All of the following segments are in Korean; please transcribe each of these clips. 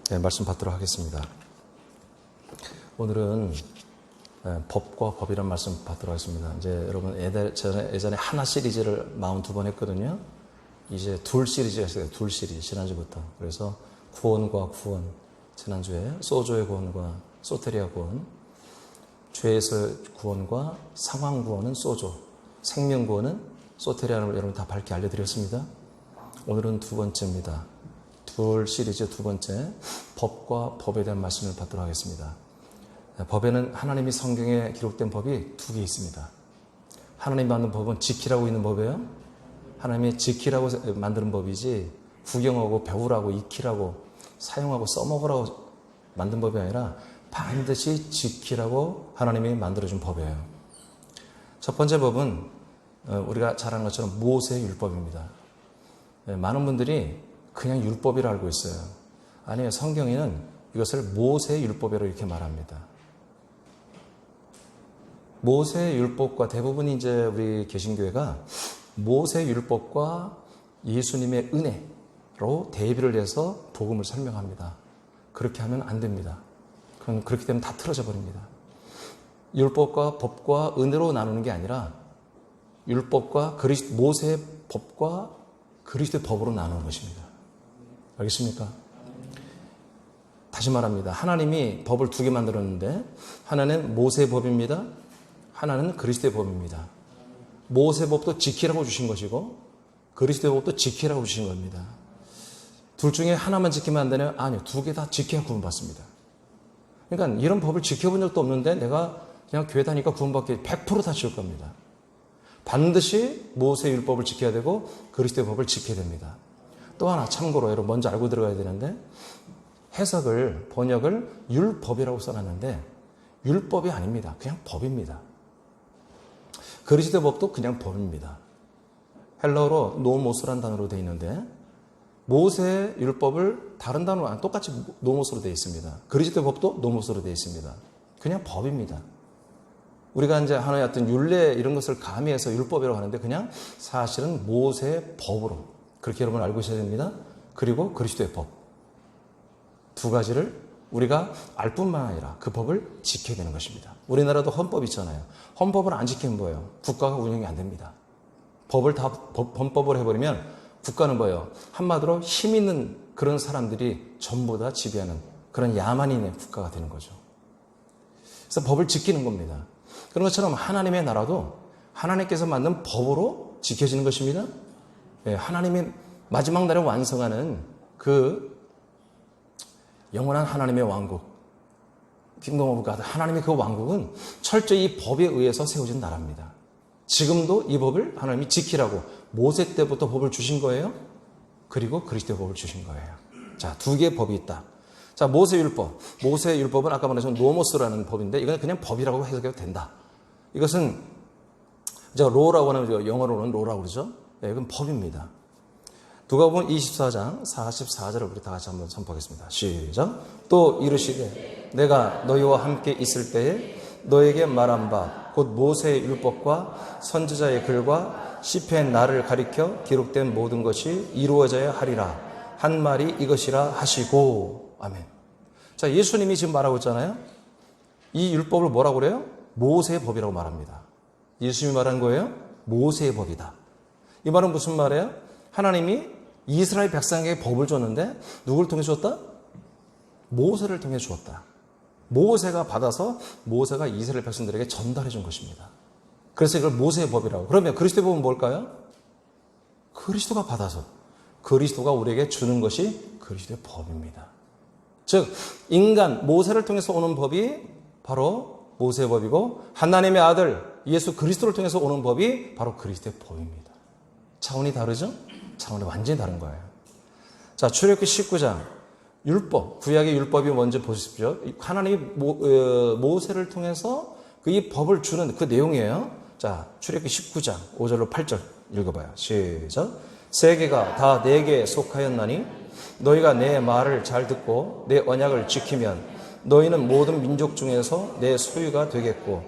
네, 말씀 받도록 하겠습니다. 오늘은 법과 법이란 말씀 받도록 하겠습니다. 이제 여러분 예전에 하나 시리즈를 42번 했거든요. 이제 둘 시리즈가 있어요. 둘 시리즈 지난주부터. 그래서 구원과 구원 지난주에 소조의 구원과 소테리아 구원, 죄에서 구원과 상황 구원은 소조, 생명 구원은 소테리아를 여러분 다 밝게 알려드렸습니다. 오늘은 두 번째입니다. 둘 시리즈 두 번째, 법과 법에 대한 말씀을 받도록 하겠습니다. 법에는 하나님이 성경에 기록된 법이 두 개 있습니다. 하나님이 만든 법은 지키라고 있는 법이에요. 하나님이 지키라고 만드는 법이지 구경하고 배우라고 익히라고 사용하고 써먹으라고 만든 법이 아니라 반드시 지키라고 하나님이 만들어준 법이에요. 첫 번째 법은 우리가 잘 아는 것처럼 모세의 율법입니다. 많은 분들이 그냥 율법이라 알고 있어요. 아니에요. 성경에는 이것을 모세의 율법이라고 이렇게 말합니다. 모세의 율법과 대부분 이제 우리 개신교회가 모세의 율법과 예수님의 은혜로 대비를 해서 복음을 설명합니다. 그렇게 하면 안 됩니다. 그럼 그렇게 되면 다 틀어져 버립니다. 율법과 법과 은혜로 나누는 게 아니라 율법과 모세의 법과 그리스도의 법으로 나누는 것입니다. 알겠습니까? 다시 말합니다. 하나님이 법을 두 개 만들었는데 하나는 모세의 법입니다. 하나는 그리스도의 법입니다. 모세의 법도 지키라고 주신 것이고 그리스도의 법도 지키라고 주신 겁니다. 둘 중에 하나만 지키면 안 되나요? 아니요. 두 개 다 지켜야 구원받습니다. 그러니까 이런 법을 지켜본 적도 없는데 내가 그냥 교회 다니까 구원받기 100% 다 지킬 겁니다. 반드시 모세의 율법을 지켜야 되고 그리스도의 법을 지켜야 됩니다. 또 하나 참고로 여러분 먼저 알고 들어가야 되는데 번역을 율법이라고 써놨는데 율법이 아닙니다. 그냥 법입니다. 그리스도의 법도 그냥 법입니다. 헬라어로 노모스라는 단어로 되어 있는데 모세의 율법을 다른 단어로 똑같이 노모스로 되어 있습니다. 그리스도의 법도 노모스로 되어 있습니다. 그냥 법입니다. 우리가 이제 하나의 어떤 율례 이런 것을 가미해서 율법이라고 하는데 그냥 사실은 모세의 법으로 그렇게 여러분 알고 있어야 됩니다. 그리고 그리스도의 법. 두 가지를 우리가 알 뿐만 아니라 그 법을 지켜야 되는 것입니다. 우리나라도 헌법 있잖아요. 헌법을 안 지키면 뭐예요? 국가가 운영이 안 됩니다. 법을 다 헌법을 해버리면 국가는 뭐예요? 한마디로 힘 있는 그런 사람들이 전부 다 지배하는 그런 야만인의 국가가 되는 거죠. 그래서 법을 지키는 겁니다. 그런 것처럼 하나님의 나라도 하나님께서 만든 법으로 지켜지는 것입니다. 하나님이 마지막 날에 완성하는 그 영원한 하나님의 왕국, 킹덤 오브 갓, 하나님의 그 왕국은 철저히 이 법에 의해서 세워진 나라입니다. 지금도 이 법을 하나님이 지키라고 모세 때부터 법을 주신 거예요. 그리고 그리스도의 법을 주신 거예요. 자, 두 개의 법이 있다. 자, 모세의 율법. 모세의 율법은 아까 말한 노모스라는 법인데 이건 그냥 법이라고 해석해도 된다. 이것은 제가 로라고 하는 영어로는 로라고 그러죠. 이건 법입니다. 누가복음 24장 44절을 우리 다 같이 한번 선포하겠습니다. 시작. 또 이르시되 내가 너희와 함께 있을 때에 너에게 말한 바 곧 모세의 율법과 선지자의 글과 시편 나를 가리켜 기록된 모든 것이 이루어져야 하리라 한 말이 이것이라 하시고. 아멘. 자, 예수님이 지금 말하고 있잖아요. 이 율법을 뭐라고 그래요? 모세의 법이라고 말합니다. 예수님이 말한 거예요? 모세의 법이다. 이 말은 무슨 말이에요? 하나님이 이스라엘 백성에게 법을 줬는데 누구를 통해 주었다? 모세를 통해 주었다. 모세가 받아서 모세가 이스라엘 백성들에게 전달해 준 것입니다. 그래서 이걸 모세의 법이라고. 그러면 그리스도의 법은 뭘까요? 그리스도가 받아서 그리스도가 우리에게 주는 것이 그리스도의 법입니다. 즉 인간 모세를 통해서 오는 법이 바로 모세의 법이고 하나님의 아들 예수 그리스도를 통해서 오는 법이 바로 그리스도의 법입니다. 차원이 다르죠? 차원이 완전히 다른 거예요. 자, 출애굽기 19장 율법, 구약의 율법이 먼저 보십시오. 하나님이 모세를 통해서 이 법을 주는 그 내용이에요. 자, 출애굽기 19장 5절로 8절 읽어봐요. 시작. 세계가 다 내게 속하였나니 너희가 내 말을 잘 듣고 내 언약을 지키면 너희는 모든 민족 중에서 내 소유가 되겠고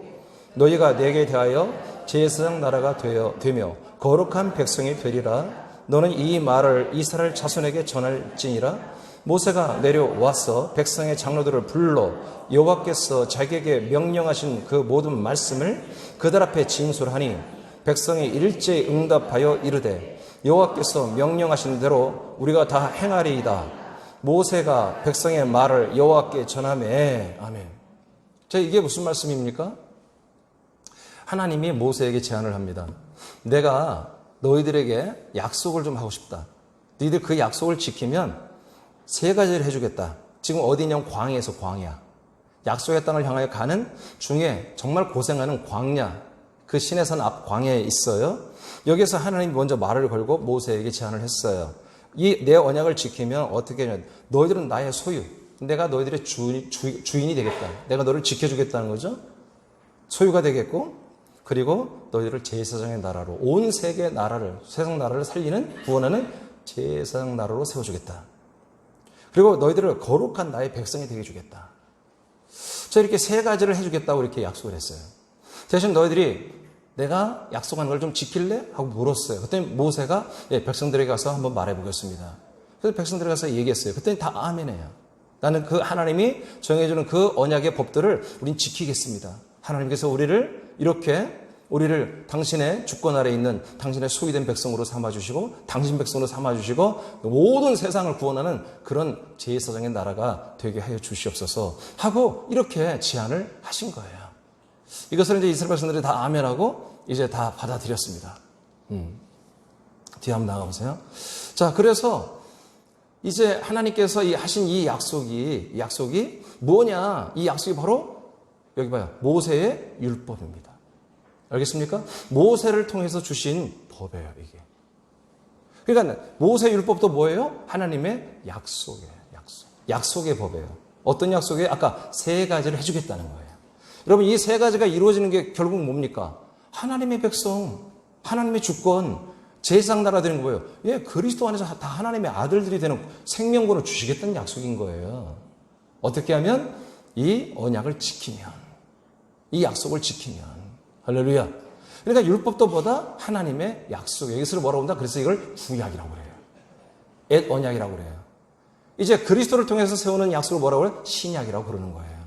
너희가 내게 대하여 제사장 나라가 되며 거룩한 백성이 되리라. 너는 이 말을 이스라엘 자손에게 전할지니라. 모세가 내려와서 백성의 장로들을 불러 여호와께서 자기에게 명령하신 그 모든 말씀을 그들 앞에 진술하니 백성이 일제히 응답하여 이르되 여호와께서 명령하신 대로 우리가 다 행하리이다. 모세가 백성의 말을 여호와께 전하매. 아멘. 자, 이게 무슨 말씀입니까? 하나님이 모세에게 제안을 합니다. 내가 너희들에게 약속을 좀 하고 싶다. 너희들 그 약속을 지키면 3가지를 해주겠다. 지금 어디냐면 광야에서 광야. 약속의 땅을 향하여 가는 중에 정말 고생하는 광야. 그 시내산 앞 광야에 있어요. 여기서 하나님이 먼저 말을 걸고 모세에게 제안을 했어요. 이 내 언약을 지키면 어떻게 하냐. 너희들은 나의 소유. 내가 너희들의 주인이 되겠다. 내가 너를 지켜주겠다는 거죠. 소유가 되겠고, 그리고 너희들을 제사장의 나라로, 온 세계 나라를, 세상 나라를 살리는, 구원하는 제사장 나라로 세워주겠다. 그리고 너희들을 거룩한 나의 백성이 되게 해주겠다. 자, 이렇게 3가지를 해주겠다고 이렇게 약속을 했어요. 대신 너희들이 내가 약속한 걸 좀 지킬래? 하고 물었어요. 그때 모세가 백성들에게 가서 한번 말해보겠습니다. 그래서 백성들에게 가서 얘기했어요. 그때 다 아멘해요. 나는 그 하나님이 정해주는 그 언약의 법들을 우린 지키겠습니다. 하나님께서 우리를 당신의 주권 아래에 있는 당신의 소유된 백성으로 삼아주시고 당신 백성으로 삼아주시고 모든 세상을 구원하는 그런 제사장의 나라가 되게 하여 주시옵소서 하고 이렇게 제안을 하신 거예요. 이것을 이제 이스라엘 백성들이 다 아멘하고 이제 다 받아들였습니다. 뒤에 한번 나가보세요. 자, 그래서 이제 하나님께서 하신 이 약속이 뭐냐? 이 약속이 바로 여기 봐요. 모세의 율법입니다. 알겠습니까? 모세를 통해서 주신 법이에요, 이게. 그러니까 모세 율법도 뭐예요? 하나님의 약속이에요, 약속. 약속의 법이에요. 어떤 약속이에요? 아까 3가지를 해주겠다는 거예요. 여러분, 이 3가지가 이루어지는 게 결국 뭡니까? 하나님의 백성, 하나님의 주권, 제사장 나라 되는 거예요. 그리스도 안에서 다 하나님의 아들들이 되는 생명권을 주시겠다는 약속인 거예요. 어떻게 하면? 이 언약을 지키면, 이 약속을 지키면. 할렐루야. 그러니까 율법도 보다 하나님의 약속이에요. 이것을 뭐라고 한다? 그래서 이걸 구약이라고 그래요. 옛 언약이라고 그래요. 이제 그리스도를 통해서 세우는 약속을 뭐라고 해요? 신약이라고 그러는 거예요.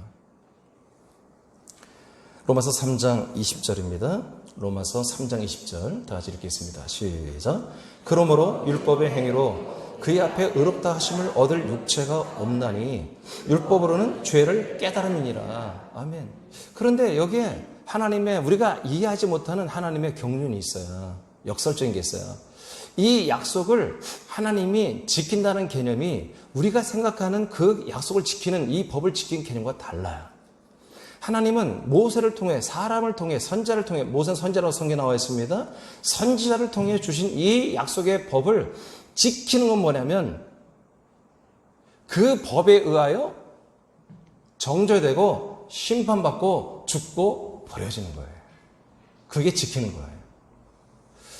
로마서 3장 20절입니다. 로마서 3장 20절 다 같이 읽겠습니다. 시작. 그러므로 율법의 행위로 그의 앞에 의롭다 하심을 얻을 육체가 없나니 율법으로는 죄를 깨달음이니라. 아멘. 그런데 여기에 하나님의 우리가 이해하지 못하는 하나님의 경륜이 있어요. 역설적인 게 있어요. 이 약속을 하나님이 지킨다는 개념이 우리가 생각하는 그 약속을 지키는 이 법을 지키는 개념과 달라요. 하나님은 모세를 통해 사람을 통해 선자를 통해 모세는 선자라고 성경에 나와 있습니다. 선지자를 통해 주신 이 약속의 법을 지키는 건 뭐냐면 그 법에 의하여 정죄되고 심판받고 죽고 버려지는 거예요. 그게 지키는 거예요.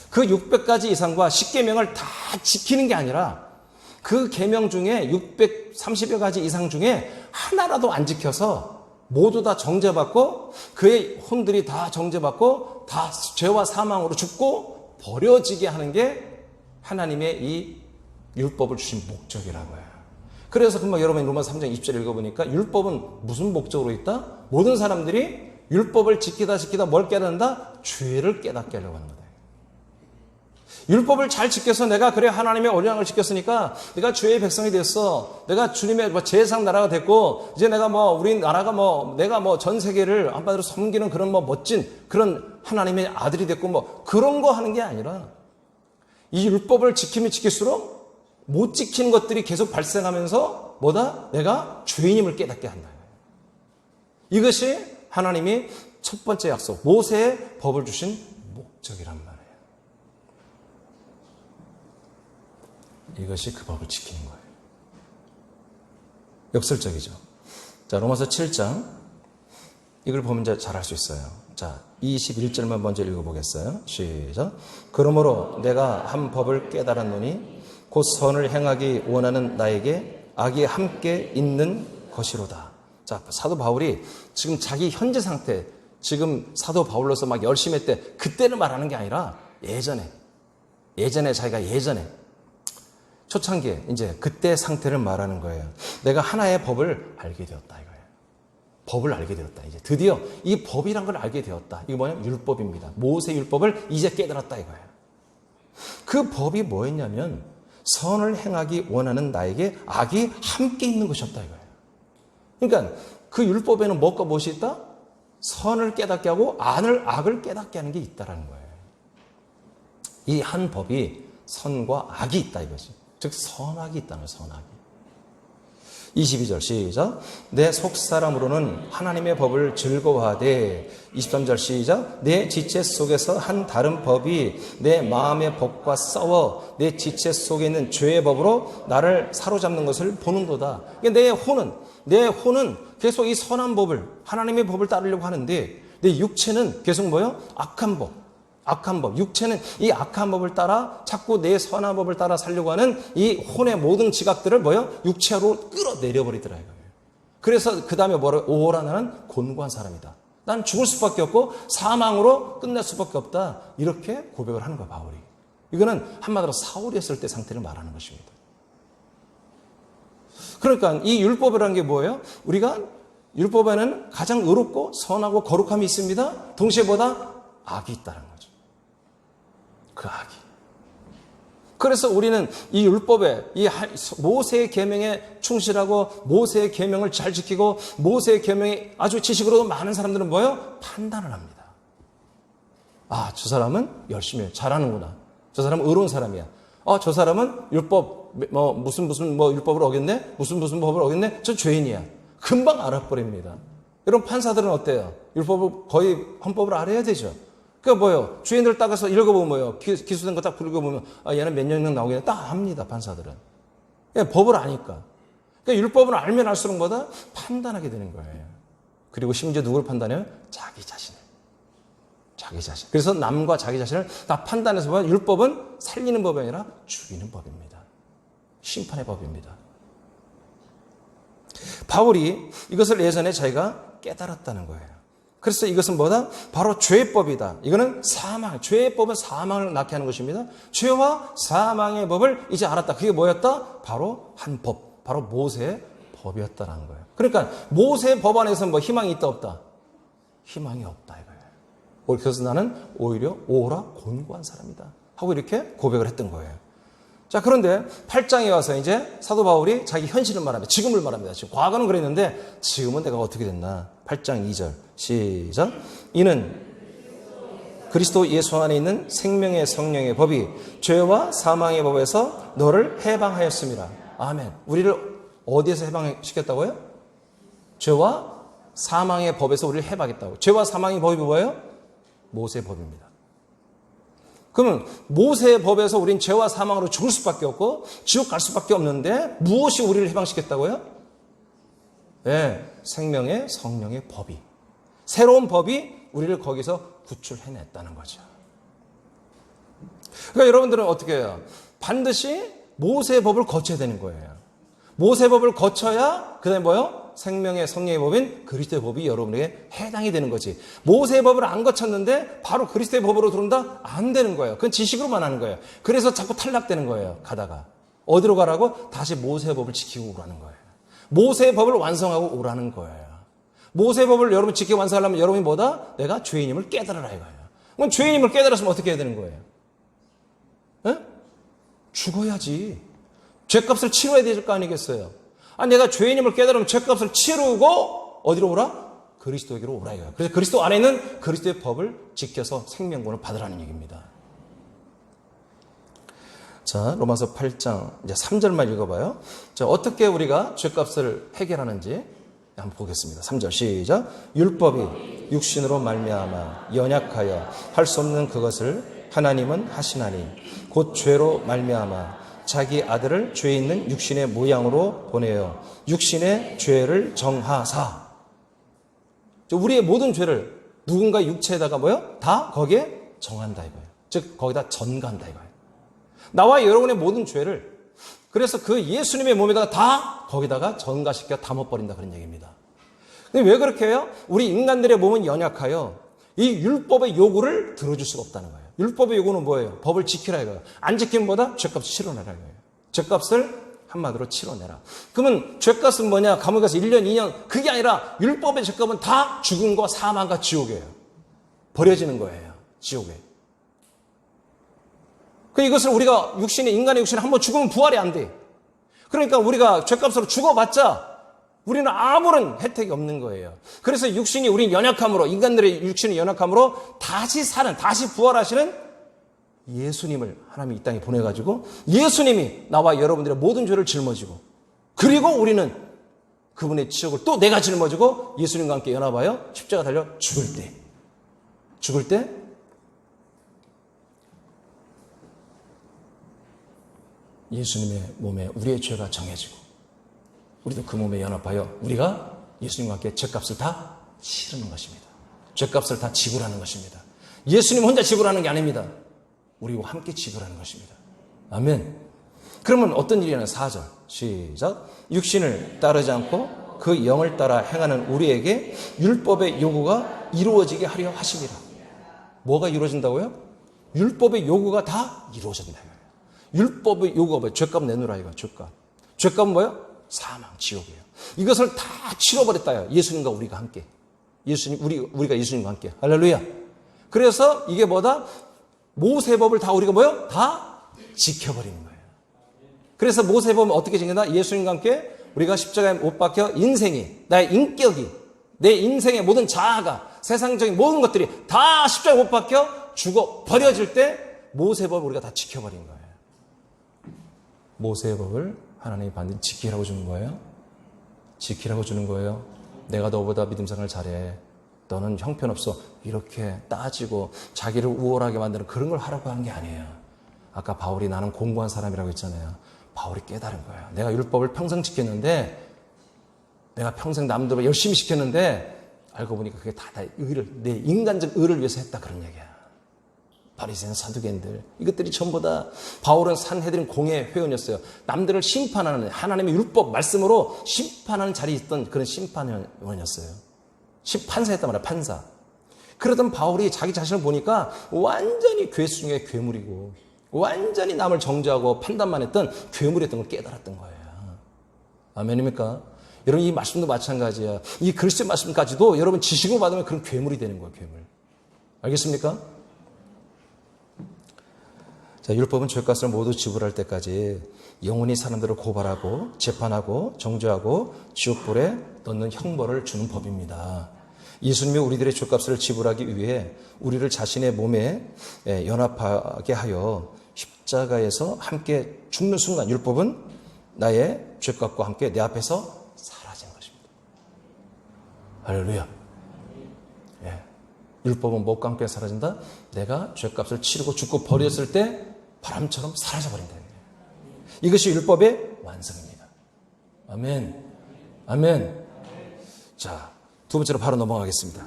그 600가지 이상과 10계명을 다 지키는 게 아니라 그 계명 중에 630여 가지 이상 중에 하나라도 안 지켜서 모두 다 정죄받고 그의 혼들이 다 정죄받고 다 죄와 사망으로 죽고 버려지게 하는 게 하나님의 이 율법을 주신 목적이라고 해요. 그래서 금방 여러분이 로마서 3장 20절 읽어보니까 율법은 무슨 목적으로 있다? 모든 사람들이 율법을 지키다 뭘 깨닫는다? 죄를 깨닫게 하려고 하는 거다. 율법을 잘 지켜서 내가 그래 하나님의 언약을 지켰으니까 내가 주의 백성이 됐어. 내가 주님의 제사장 나라가 됐고 이제 내가 우리 나라가 내가 전 세계를 한마디로 섬기는 그런 멋진 그런 하나님의 아들이 됐고 그런 거 하는 게 아니라 이 율법을 지키면 지킬수록 못 지키는 것들이 계속 발생하면서 내가 죄인임을 깨닫게 한다. 이것이 하나님이 첫 번째 약속, 모세의 법을 주신 목적이란 말이에요. 이것이 그 법을 지키는 거예요. 역설적이죠. 자, 로마서 7장. 이걸 보면 이제 잘 알 수 있어요. 자, 21절만 먼저 읽어보겠어요. 시작. 그러므로 내가 한 법을 깨달았노니 곧 선을 행하기 원하는 나에게 악이 함께 있는 것이로다. 자, 사도 바울이 지금 자기 현재 상태, 지금 사도 바울로서 열심히 했대. 그때를 말하는 게 아니라 예전에 자기가 초창기에 이제 그때 상태를 말하는 거예요. 내가 하나의 법을 알게 되었다 이거예요. 법을 알게 되었다. 이제 드디어 이 법이란 걸 알게 되었다. 이거 뭐냐면 율법입니다. 모세 율법을 이제 깨달았다 이거예요. 그 법이 뭐였냐면 선을 행하기 원하는 나에게 악이 함께 있는 것이었다 이거예요. 그러니까 그 율법에는 뭐가 무엇이 있다? 선을 깨닫게 하고 악을 깨닫게 하는 게 있다라는 거예요. 이 한 법이 선과 악이 있다 이거지. 즉 선악이 있다는 거예요. 선악이. 22절 시작. 내 속사람으로는 하나님의 법을 즐거워하되 23절 시작. 내 지체 속에서 한 다른 법이 내 마음의 법과 싸워 내 지체 속에 있는 죄의 법으로 나를 사로잡는 것을 보는도다. 그러니까 내 혼은 계속 이 선한 법을 하나님의 법을 따르려고 하는데 내 육체는 계속 뭐요? 악한 법. 육체는 이 악한 법을 따라 자꾸 내 선한 법을 따라 살려고 하는 이 혼의 모든 지각들을 뭐요? 육체로 끌어내려 버리더라 이거예요. 그래서 그 다음에 뭐라고? 오호라 나는 곤고한 사람이다. 난 죽을 수밖에 없고 사망으로 끝낼 수밖에 없다. 이렇게 고백을 하는 거야 바울이. 이거는 한마디로 사울이 했을 때 상태를 말하는 것입니다. 그러니까 이 율법이라는 게 뭐예요? 우리가 율법에는 가장 의롭고 선하고 거룩함이 있습니다. 동시에 뭐다? 악이 있다는 거죠. 그 악이. 그래서 우리는 이 율법에 이 모세의 계명에 충실하고 모세의 계명을 잘 지키고 모세의 계명에 아주 지식으로도 많은 사람들은 뭐예요? 판단을 합니다. 아, 저 사람은 열심히 잘하는구나. 저 사람은 의로운 사람이야. 저 사람은 율법 무슨 율법을 어겼네? 무슨 법을 어겼네? 저 죄인이야. 금방 알아버립니다. 이런 판사들은 어때요? 율법을 거의 헌법을 알아야 되죠. 그러니까 뭐예요? 주인들 따가서 읽어보면 뭐예요? 기수된 거 딱 읽어보면 얘는 몇 년 나오겠네. 딱 합니다. 판사들은. 법을 아니까. 그러니까 율법을 알면 알수록 뭐다? 판단하게 되는 거예요. 그리고 심지어 누구를 판단해요? 자기 자신을. 그래서 남과 자기 자신을 다 판단해서 보면 율법은 살리는 법이 아니라 죽이는 법입니다. 심판의 법입니다. 바울이 이것을 예전에 자기가 깨달았다는 거예요. 그래서 이것은 뭐다? 바로 죄법이다. 이거는 죄의 법은 사망을 낳게 하는 것입니다. 죄와 사망의 법을 이제 알았다. 그게 뭐였다? 바로 한 법, 바로 모세의 법이었다는 거예요. 그러니까 모세의 법 안에서 뭐 희망이 있다 없다? 희망이 없다 이거예요. 그래서 나는 오히려 오호라 곤고한 사람이다 하고 이렇게 고백을 했던 거예요. 자, 그런데 8장에 와서 이제 사도 바울이 자기 현실을 말합니다. 지금을 말합니다. 지금 과거는 그랬는데 지금은 내가 어떻게 됐나? 8장 2절 시작. 이는 그리스도 예수 안에 있는 생명의 성령의 법이 죄와 사망의 법에서 너를 해방하였습니다. 아멘. 우리를 어디에서 해방시켰다고요? 죄와 사망의 법에서 우리를 해방했다고. 죄와 사망의 법이 뭐예요? 모세의 법입니다. 그러면 모세의 법에서 우린 죄와 사망으로 죽을 수밖에 없고 지옥 갈 수밖에 없는데 무엇이 우리를 해방시켰다고요? 네, 생명의 성령의 법이. 새로운 법이 우리를 거기서 구출해냈다는 거죠. 그러니까 여러분들은 어떻게 해요? 반드시 모세의 법을 거쳐야 되는 거예요. 모세의 법을 거쳐야 그 다음에 뭐요? 생명의 성령의 법인 그리스도의 법이 여러분에게 해당이 되는 거지. 모세의 법을 안 거쳤는데 바로 그리스도의 법으로 들어온다? 안 되는 거예요. 그건 지식으로만 하는 거예요. 그래서 자꾸 탈락되는 거예요. 가다가. 어디로 가라고? 다시 모세의 법을 지키고 오라는 거예요. 모세의 법을 완성하고 오라는 거예요. 모세의 법을 여러분 지키고 완성하려면 여러분이 뭐다? 내가 죄인임을 깨달아라 이거예요. 그럼 죄인임을 깨달았으면 어떻게 해야 되는 거예요? 에? 죽어야지. 죄값을 치러야 될 거 아니겠어요? 내가 죄인임을 깨달으면 죄값을 치르고 어디로 오라? 그리스도에게로 오라 이거예요. 그래서 그리스도 안에 있는 그리스도의 법을 지켜서 생명권을 받으라는 얘기입니다. 자, 로마서 8장 이제 3절만 읽어봐요. 자, 어떻게 우리가 죄값을 해결하는지 한번 보겠습니다. 3절 시작. 율법이 육신으로 말미암아 연약하여 할 수 없는 그것을 하나님은 하시나니 곧 죄로 말미암아 자기 아들을 죄 있는 육신의 모양으로 보내어 육신의 죄를 정하사. 우리의 모든 죄를 누군가 육체에다가 뭐요? 다 거기에 정한다 이거예요. 즉 거기다 전가한다 이거예요. 나와 여러분의 모든 죄를 그래서 그 예수님의 몸에다가 다 거기다가 전가시켜 담아버린다 그런 얘기입니다. 근데 왜 그렇게 해요? 우리 인간들의 몸은 연약하여 이 율법의 요구를 들어줄 수가 없다는 거예요. 율법의 요구는 뭐예요? 법을 지키라 이거예요. 안 지키면 뭐다? 죄값을 치러내라 이거예요. 죄값을 한마디로 치러내라. 그러면 죄값은 뭐냐? 감옥에 가서 1년, 2년. 그게 아니라 율법의 죄값은 다 죽음과 사망과 지옥이에요. 버려지는 거예요. 지옥에. 이것을 우리가 인간의 육신이 한번 죽으면 부활이 안 돼. 그러니까 우리가 죄값으로 죽어봤자 우리는 아무런 혜택이 없는 거예요. 그래서 육신이 우리 연약함으로, 인간들의 육신이 연약함으로 다시 부활하시는 예수님을 하나님이 이 땅에 보내가지고 예수님이 나와 여러분들의 모든 죄를 짊어지고, 그리고 우리는 그분의 지옥을 또 내가 짊어지고 예수님과 함께 연합하여 십자가 달려 죽을 때 예수님의 몸에 우리의 죄가 정해지고 우리도 그 몸에 연합하여 우리가 예수님과 함께 죄값을 다 치르는 것입니다. 죄값을 다 지불하는 것입니다. 예수님 혼자 지불하는 게 아닙니다. 우리와 함께 지불하는 것입니다. 아멘. 그러면 어떤 일이냐면 4절 시작. 육신을 따르지 않고 그 영을 따라 행하는 우리에게 율법의 요구가 이루어지게 하려 하심이라. 뭐가 이루어진다고요? 율법의 요구가 다 이루어진다. 율법의 요구가 뭐예요? 죄값 내놓으라 이거. 죄값은 뭐예요? 사망, 지옥이에요. 이것을 다 치러버렸다요. 예수님과 우리가 함께. 우리가 예수님과 함께. 할렐루야. 그래서 이게 뭐다? 모세법을 다 우리가 뭐예요? 다 지켜버리는 거예요. 그래서 모세법은 어떻게 지킨다? 예수님과 함께 우리가 십자가에 못 박혀 인생이, 나의 인격이, 내 인생의 모든 자아가, 세상적인 모든 것들이 다 십자가에 못 박혀 죽어 버려질 때 모세법을 우리가 다 지켜버린 거예요. 모세법을 하나님이 반드시 지키라고 주는 거예요. 지키라고 주는 거예요. 내가 너보다 믿음 생활 잘해. 너는 형편없어. 이렇게 따지고 자기를 우월하게 만드는 그런 걸 하라고 한 게 아니에요. 아까 바울이 나는 공부한 사람이라고 했잖아요. 바울이 깨달은 거예요. 내가 율법을 평생 지켰는데, 내가 평생 남들을 열심히 지켰는데 알고 보니까 그게 다 내 인간적 의를 위해서 했다, 그런 얘기야. 바리새인, 사두개인들, 이것들이 전부 다 바울은 산헤드린 공회 회원이었어요. 남들을 심판하는, 하나님의 율법 말씀으로 심판하는 자리에 있던 그런 심판원이었어요. 판사였단 말이야, 판사. 그러던 바울이 자기 자신을 보니까 완전히 괴수 중에 괴물이고 완전히 남을 정죄하고 판단만 했던 괴물이었던 걸 깨달았던 거예요. 아멘입니까? 여러분, 이 말씀도 마찬가지야. 이 그리스도의 말씀까지도 여러분 지식을 받으면 그런 괴물이 되는 거예요, 괴물. 알겠습니까? 자, 율법은 죄값을 모두 지불할 때까지 영원히 사람들을 고발하고 재판하고 정죄하고 지옥불에 넣는 형벌을 주는 법입니다. 예수님이 우리들의 죄값을 지불하기 위해 우리를 자신의 몸에 연합하게 하여 십자가에서 함께 죽는 순간 율법은 나의 죄값과 함께 내 앞에서 사라진 것입니다. 할렐루야. 예. 율법은 무엇과 함께 사라진다? 내가 죄값을 치르고 죽고 버렸을 때 바람처럼 사라져버린다. 이것이 율법의 완성입니다. 아멘. 아멘. 자, 두 번째로 바로 넘어가겠습니다.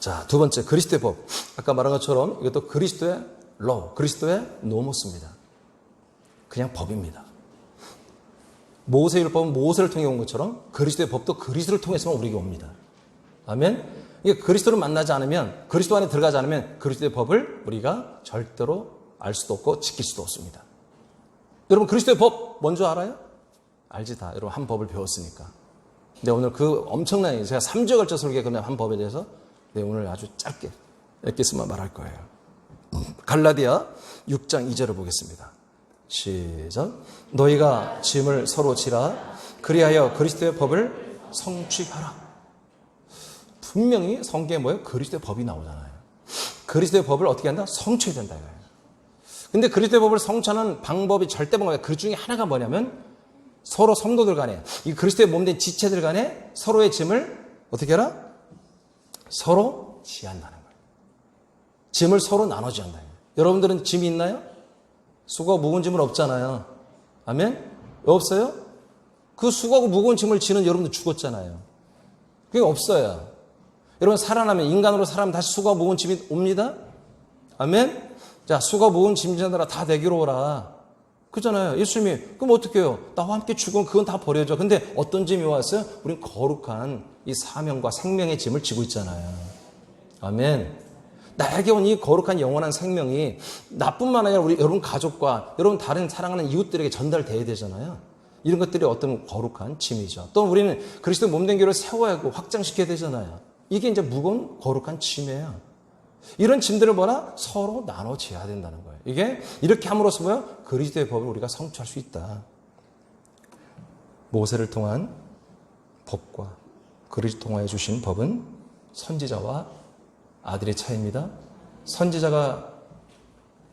자, 두 번째, 그리스도의 법. 아까 말한 것처럼 이것도 그리스도의 로, 그리스도의 노모스입니다. 그냥 법입니다. 모세의 율법은 모세를 통해 온 것처럼 그리스도의 법도 그리스도를 통해서만 우리에게 옵니다. 아멘. 이게 그리스도를 만나지 않으면, 그리스도 안에 들어가지 않으면 그리스도의 법을 우리가 절대로 알 수도 없고 지킬 수도 없습니다. 여러분, 그리스도의 법 뭔지 알아요? 알지 다. 여러분, 한 법을 배웠으니까. 근데 오늘 그 엄청난, 제가 3주에 걸쳐 설계하는 한 법에 대해서 오늘 아주 짧게 쓰면 말할 거예요. 갈라디아 6장 2절을 보겠습니다. 시작. 너희가 짐을 서로 지라 그리하여 그리스도의 법을 성취하라. 분명히 성경에 뭐예요? 그리스도의 법이 나오잖아요. 그리스도의 법을 어떻게 한다? 성취해야 된다 이거예요. 근데 그리스도의 법을 성취하는 방법이 절대 방법이에요. 그 중에 하나가 뭐냐면 서로 성도들 간에, 이 그리스도의 몸된 지체들 간에 서로의 짐을 어떻게 하라? 서로 지한다는 거예요. 짐을 서로 나눠지 한다는 거예요. 여러분들은 짐이 있나요? 수고하고 무거운 짐은 없잖아요. 아멘? 없어요? 그 수고하고 무거운 짐을 지는 여러분들 죽었잖아요. 그게 없어요. 여러분, 살아나면, 인간으로 살아나면 다시 수고하고 무거운 짐이 옵니다? 아멘? 자, 수고하고 무거운 짐자들아 다 내게로 오라. 그잖아요. 예수님이, 그럼 어떻게 해요? 나와 함께 죽으면 그건 다 버려져. 근데 어떤 짐이 왔어요? 우린 거룩한 이 사명과 생명의 짐을 지고 있잖아요. 아멘. 나에게 온 이 거룩한 영원한 생명이 나뿐만 아니라 우리 여러분 가족과 여러분 다른 사랑하는 이웃들에게 전달돼야 되잖아요. 이런 것들이 어떤 거룩한 짐이죠. 또 우리는 그리스도 몸된 교회를 세워야 하고 확장시켜야 되잖아요. 이게 이제 무거운 거룩한 짐이에요. 이런 짐들을 뭐라? 서로 나눠져야 된다는 거예요. 이게 이렇게 함으로써 뭐예요? 그리스도의 법을 우리가 성취할 수 있다. 모세를 통한 법과 그리스도 통하여 주신 법은 선지자와 아들의 차이입니다. 선지자가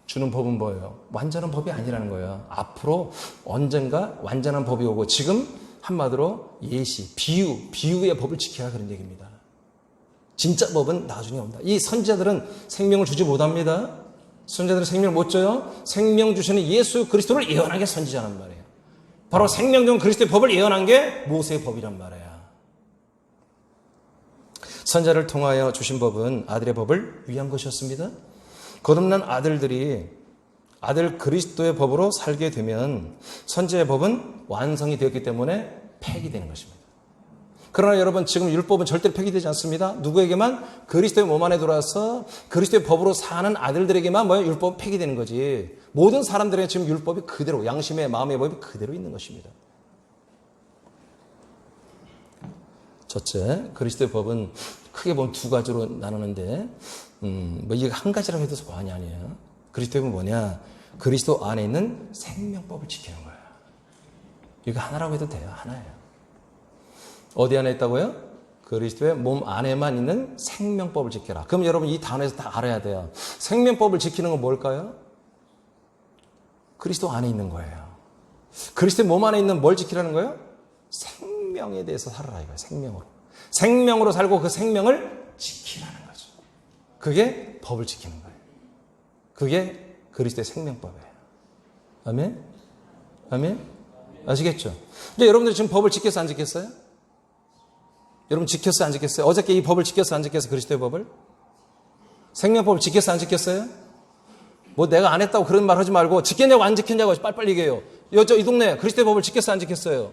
주는 법은 뭐예요? 완전한 법이 아니라는 거예요. 앞으로 언젠가 완전한 법이 오고 지금 한마디로 예시, 비유의 법을 지켜야 그런 얘기입니다. 진짜 법은 나중에 온다. 이 선지자들은 생명을 주지 못합니다. 선지자들은 생명을 못 줘요. 생명 주시는 예수 그리스도를 예언한 게 선지자란 말이에요. 바로 생명 중 그리스도의 법을 예언한 게 모세의 법이란 말이에요. 선지자를 통하여 주신 법은 아들의 법을 위한 것이었습니다. 거듭난 아들들이 아들 그리스도의 법으로 살게 되면 선지자의 법은 완성이 되었기 때문에 폐기되는 것입니다. 그러나 여러분 지금 율법은 절대로 폐기되지 않습니다. 누구에게만? 그리스도의 몸 안에 들어와서 그리스도의 법으로 사는 아들들에게만 뭐예요? 율법은 폐기되는 거지. 모든 사람들의 지금 율법이 그대로, 양심의 마음의 법이 그대로 있는 것입니다. 첫째, 그리스도의 법은 크게 보면 두 가지로 나누는데 이게 한 가지라고 해도 과언이 아니에요. 그리스도의 법은 뭐냐? 그리스도 안에 있는 생명법을 지키는 거예요. 이거 하나라고 해도 돼요. 하나예요. 어디 안에 있다고요? 그리스도의 몸 안에만 있는 생명법을 지켜라. 그럼 여러분 이 단어에서 다 알아야 돼요. 생명법을 지키는 건 뭘까요? 그리스도 안에 있는 거예요. 그리스도의 몸 안에 있는 뭘 지키라는 거예요? 생명에 대해서 살아라 이거예요. 생명으로. 생명으로 살고 그 생명을 지키라는 거죠. 그게 법을 지키는 거예요. 그게 그리스도의 생명법이에요. 아멘? 아멘? 아시겠죠? 근데 여러분들이 지금 법을 지켰어요? 안 지켰어요? 여러분 지켰어요? 안 지켰어요? 어저께 이 법을 지켰어요? 안 지켰어요? 그리스도의 법을? 생명법을 지켰어요? 안 지켰어요? 뭐 내가 안 했다고 그런 말 하지 말고 지켰냐고 안 지켰냐고 빨리빨리 얘기해요. 이 동네 그리스도의 법을 지켰어요? 안 지켰어요?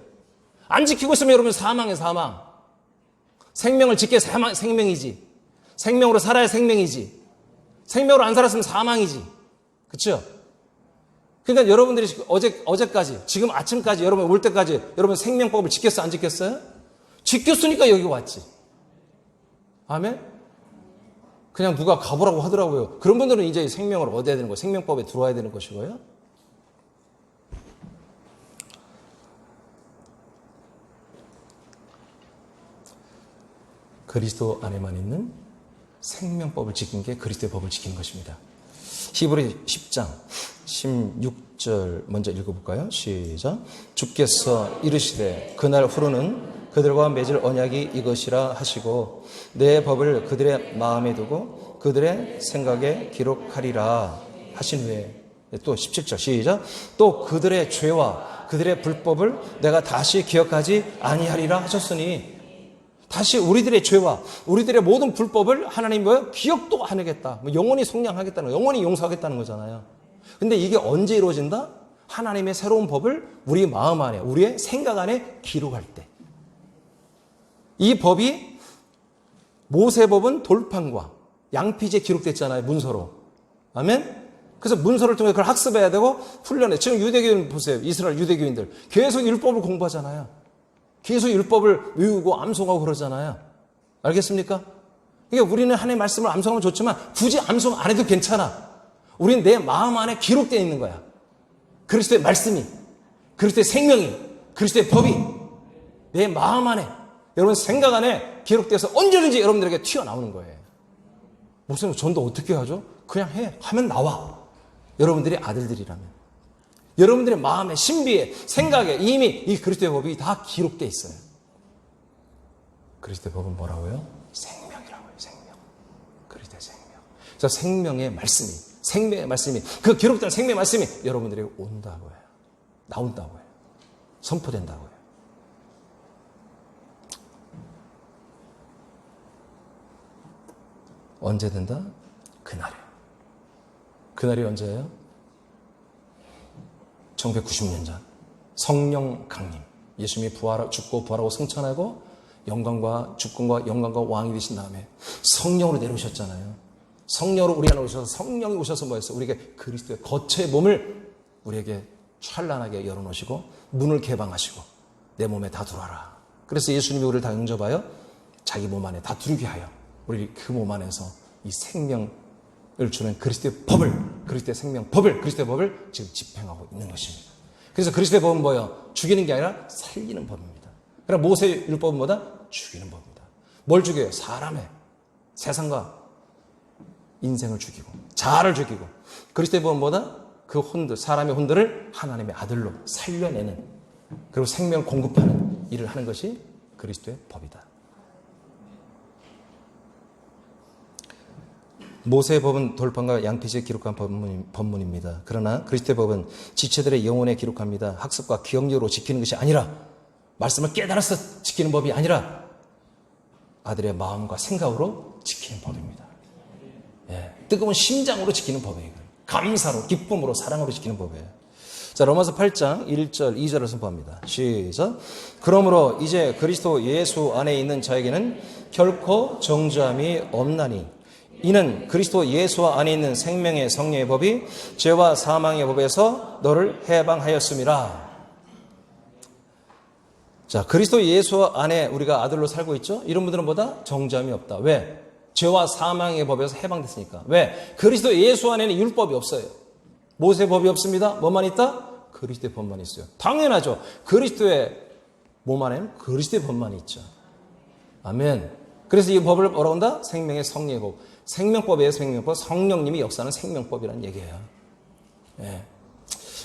안 지키고 있으면 여러분 사망이에요. 사망. 생명을 지켜야 생명이지. 생명으로 살아야 생명이지. 생명으로 안 살았으면 사망이지. 그렇죠? 그러니까 여러분들이 어제까지 지금 아침까지 여러분 올 때까지 여러분 생명법을 지켰어요? 안 지켰어요? 지켰으니까 여기 왔지. 아멘? 그냥 누가 가보라고 하더라고요. 그런 분들은 이제 생명을 얻어야 되는 거예요. 생명법에 들어와야 되는 것이고요. 그리스도 안에만 있는 생명법을 지킨 게 그리스도의 법을 지키는 것입니다. 히브리 10장 16절 먼저 읽어볼까요? 시작. 주께서 이르시되 그날 후로는 그들과 맺을 언약이 이것이라 하시고 내 법을 그들의 마음에 두고 그들의 생각에 기록하리라 하신 후에 또 17절 시작. 또 그들의 죄와 그들의 불법을 내가 다시 기억하지 아니하리라 하셨으니 다시 우리들의 죄와 우리들의 모든 불법을 하나님 뭐예요? 기억도 안 하겠다. 영원히 속량하겠다는 거, 영원히 용서하겠다는 거잖아요. 근데 이게 언제 이루어진다? 하나님의 새로운 법을 우리 마음 안에, 우리의 생각 안에 기록할 때. 이 법이 모세법은 돌판과 양피지에 기록됐잖아요. 문서로. 아멘? 그래서 문서를 통해 그걸 학습해야 되고 훈련해. 지금 유대교인 보세요. 이스라엘 유대교인들. 계속 율법을 공부하잖아요. 계속 율법을 외우고 암송하고 그러잖아요. 알겠습니까? 그러니까 우리는 하나님의 말씀을 암송하면 좋지만 굳이 암송 안 해도 괜찮아. 우리는 내 마음 안에 기록되어 있는 거야. 그리스도의 말씀이, 그리스도의 생명이, 그리스도의 법이 내 마음 안에, 여러분 생각 안에 기록돼서 언제든지 여러분들에게 튀어나오는 거예요. 목사님 전도 어떻게 하죠? 그냥 해. 하면 나와. 여러분들이 아들들이라면. 여러분들의 마음에, 신비에, 생각에 이미 이 그리스도의 법이 다 기록되어 있어요. 그리스도의 법은 뭐라고요? 생명이라고요. 생명. 그리스도의 생명. 그래서 생명의 말씀이 그 기록된 생명의 말씀이 여러분들에게 온다고 해요. 나온다고 해요. 선포된다고 해요. 언제 된다? 그날이에요. 그날이 언제예요? 1990년 전 성령 강림, 예수님이 죽고 부활하고 승천하고 영광과 주권과 영광과 왕이 되신 다음에 성령으로 내려오셨잖아요. 성령으로 우리 안에 오셔서 성령이 오셔서 뭐였어? 우리에게 그리스도의 거처의 몸을 우리에게 찬란하게 열어놓으시고 문을 개방하시고 내 몸에 다 들어와라. 그래서 예수님이 우리를 다 영접하여 자기 몸 안에 다 들게 하여 우리 그 몸 안에서 이 생명을 주는 그리스도의 법을, 그리스도의 생명법을, 그리스도의 법을 지금 집행하고 있는 것입니다. 그래서 그리스도의 법은 뭐예요? 죽이는 게 아니라 살리는 법입니다. 그러나 모세의 율법은 뭐다? 죽이는 법입니다. 뭘 죽여요? 사람의 세상과 인생을 죽이고 자아를 죽이고, 그리스도의 법은 뭐다? 그 혼들, 사람의 혼들을 하나님의 아들로 살려내는, 그리고 생명 공급하는 일을 하는 것이 그리스도의 법이다. 모세의 법은 돌판과 양피지에 기록한 법문입니다. 그러나 그리스도의 법은 지체들의 영혼에 기록합니다. 학습과 기억력으로 지키는 것이 아니라, 말씀을 깨달아서 지키는 법이 아니라 아들의 마음과 생각으로 지키는 법입니다. 예, 뜨거운 심장으로 지키는 법이에요. 감사로, 기쁨으로, 사랑으로 지키는 법이에요. 자, 로마서 8장 1절, 2절을 선포합니다. 시작. 그러므로 이제 그리스도 예수 안에 있는 자에게는 결코 정죄함이 없나니, 이는 그리스도 예수 안에 있는 생명의 성령의 법이 죄와 사망의 법에서 너를 해방하였음이라. 자, 그리스도 예수 안에 우리가 아들로 살고 있죠? 이런 분들은 뭐다? 정죄함이 없다. 왜? 죄와 사망의 법에서 해방됐으니까. 왜? 그리스도 예수 안에는 율법이 없어요. 모세 법이 없습니다. 뭐만 있다? 그리스도의 법만 있어요. 당연하죠. 그리스도의 몸 안에는 그리스도의 법만 있죠. 아멘. 그래서 이 법을 뭐라고 한다? 생명의 성령의 법. 생명법이에요. 생명법. 성령님이 역사하는 생명법이라는 얘기예요. 예.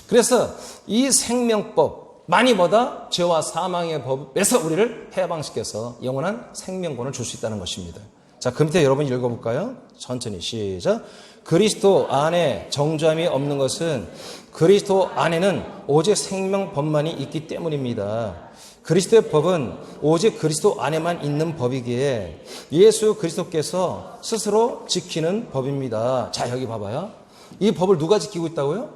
그래서 이 생명법만이 뭐다? 죄와 사망의 법에서 우리를 해방시켜서 영원한 생명권을 줄 수 있다는 것입니다. 자, 그 밑에 여러분 읽어볼까요? 천천히 시작. 그리스도 안에 정죄함이 없는 것은 그리스도 안에는 오직 생명법만이 있기 때문입니다. 그리스도의 법은 오직 그리스도 안에만 있는 법이기에 예수 그리스도께서 스스로 지키는 법입니다. 자, 여기 봐봐요. 이 법을 누가 지키고 있다고요?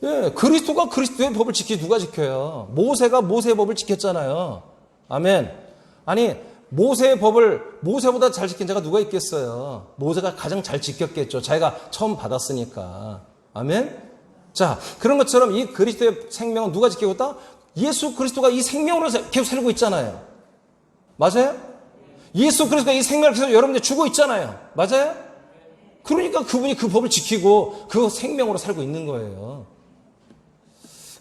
예, 그리스도가 그리스도의 법을 누가 지켜요? 모세가 모세의 법을 지켰잖아요. 아멘. 아니, 모세의 법을 모세보다 잘 지킨 자가 누가 있겠어요? 모세가 가장 잘 지켰겠죠. 자기가 처음 받았으니까. 아멘. 자, 그런 것처럼 이 그리스도의 생명은 누가 지키고 있다? 예수 그리스도가 이 생명으로 계속 살고 있잖아요. 맞아요? 예수 그리스도가 이 생명을 계속 여러분들 주고 있잖아요. 맞아요? 그러니까 그분이 그 법을 지키고 그 생명으로 살고 있는 거예요.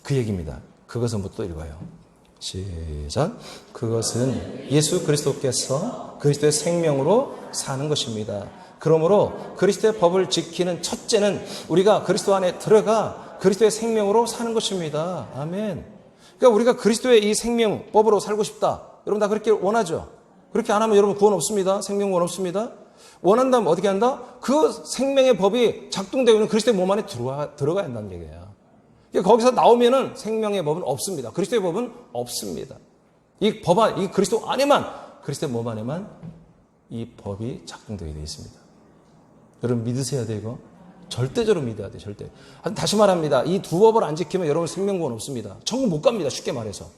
그 얘기입니다. 그것은 또 읽어요. 시작. 그것은 예수 그리스도께서 그리스도의 생명으로 사는 것입니다. 그러므로 그리스도의 법을 지키는 첫째는 우리가 그리스도 안에 들어가 그리스도의 생명으로 사는 것입니다. 아멘. 그러니까 우리가 그리스도의 이 생명법으로 살고 싶다. 여러분 다 그렇게 원하죠? 그렇게 안 하면 여러분 구원 없습니다. 생명권 없습니다. 원한다면 어떻게 한다? 그 생명의 법이 작동되고 있는 그리스도의 몸 안에 들어가야 한다는 얘기예요. 그러니까 거기서 나오면은 생명의 법은 없습니다. 그리스도의 법은 없습니다. 이 그리스도 안에만, 그리스도의 몸 안에만 이 법이 작동되게 되어 있습니다. 여러분 믿으셔야 돼요, 이거? 절대적으로 믿어야 돼요, 절대. 다시 말합니다. 이 두 법을 안 지키면 여러분 생명구원 없습니다. 천국 못 갑니다, 쉽게 말해서.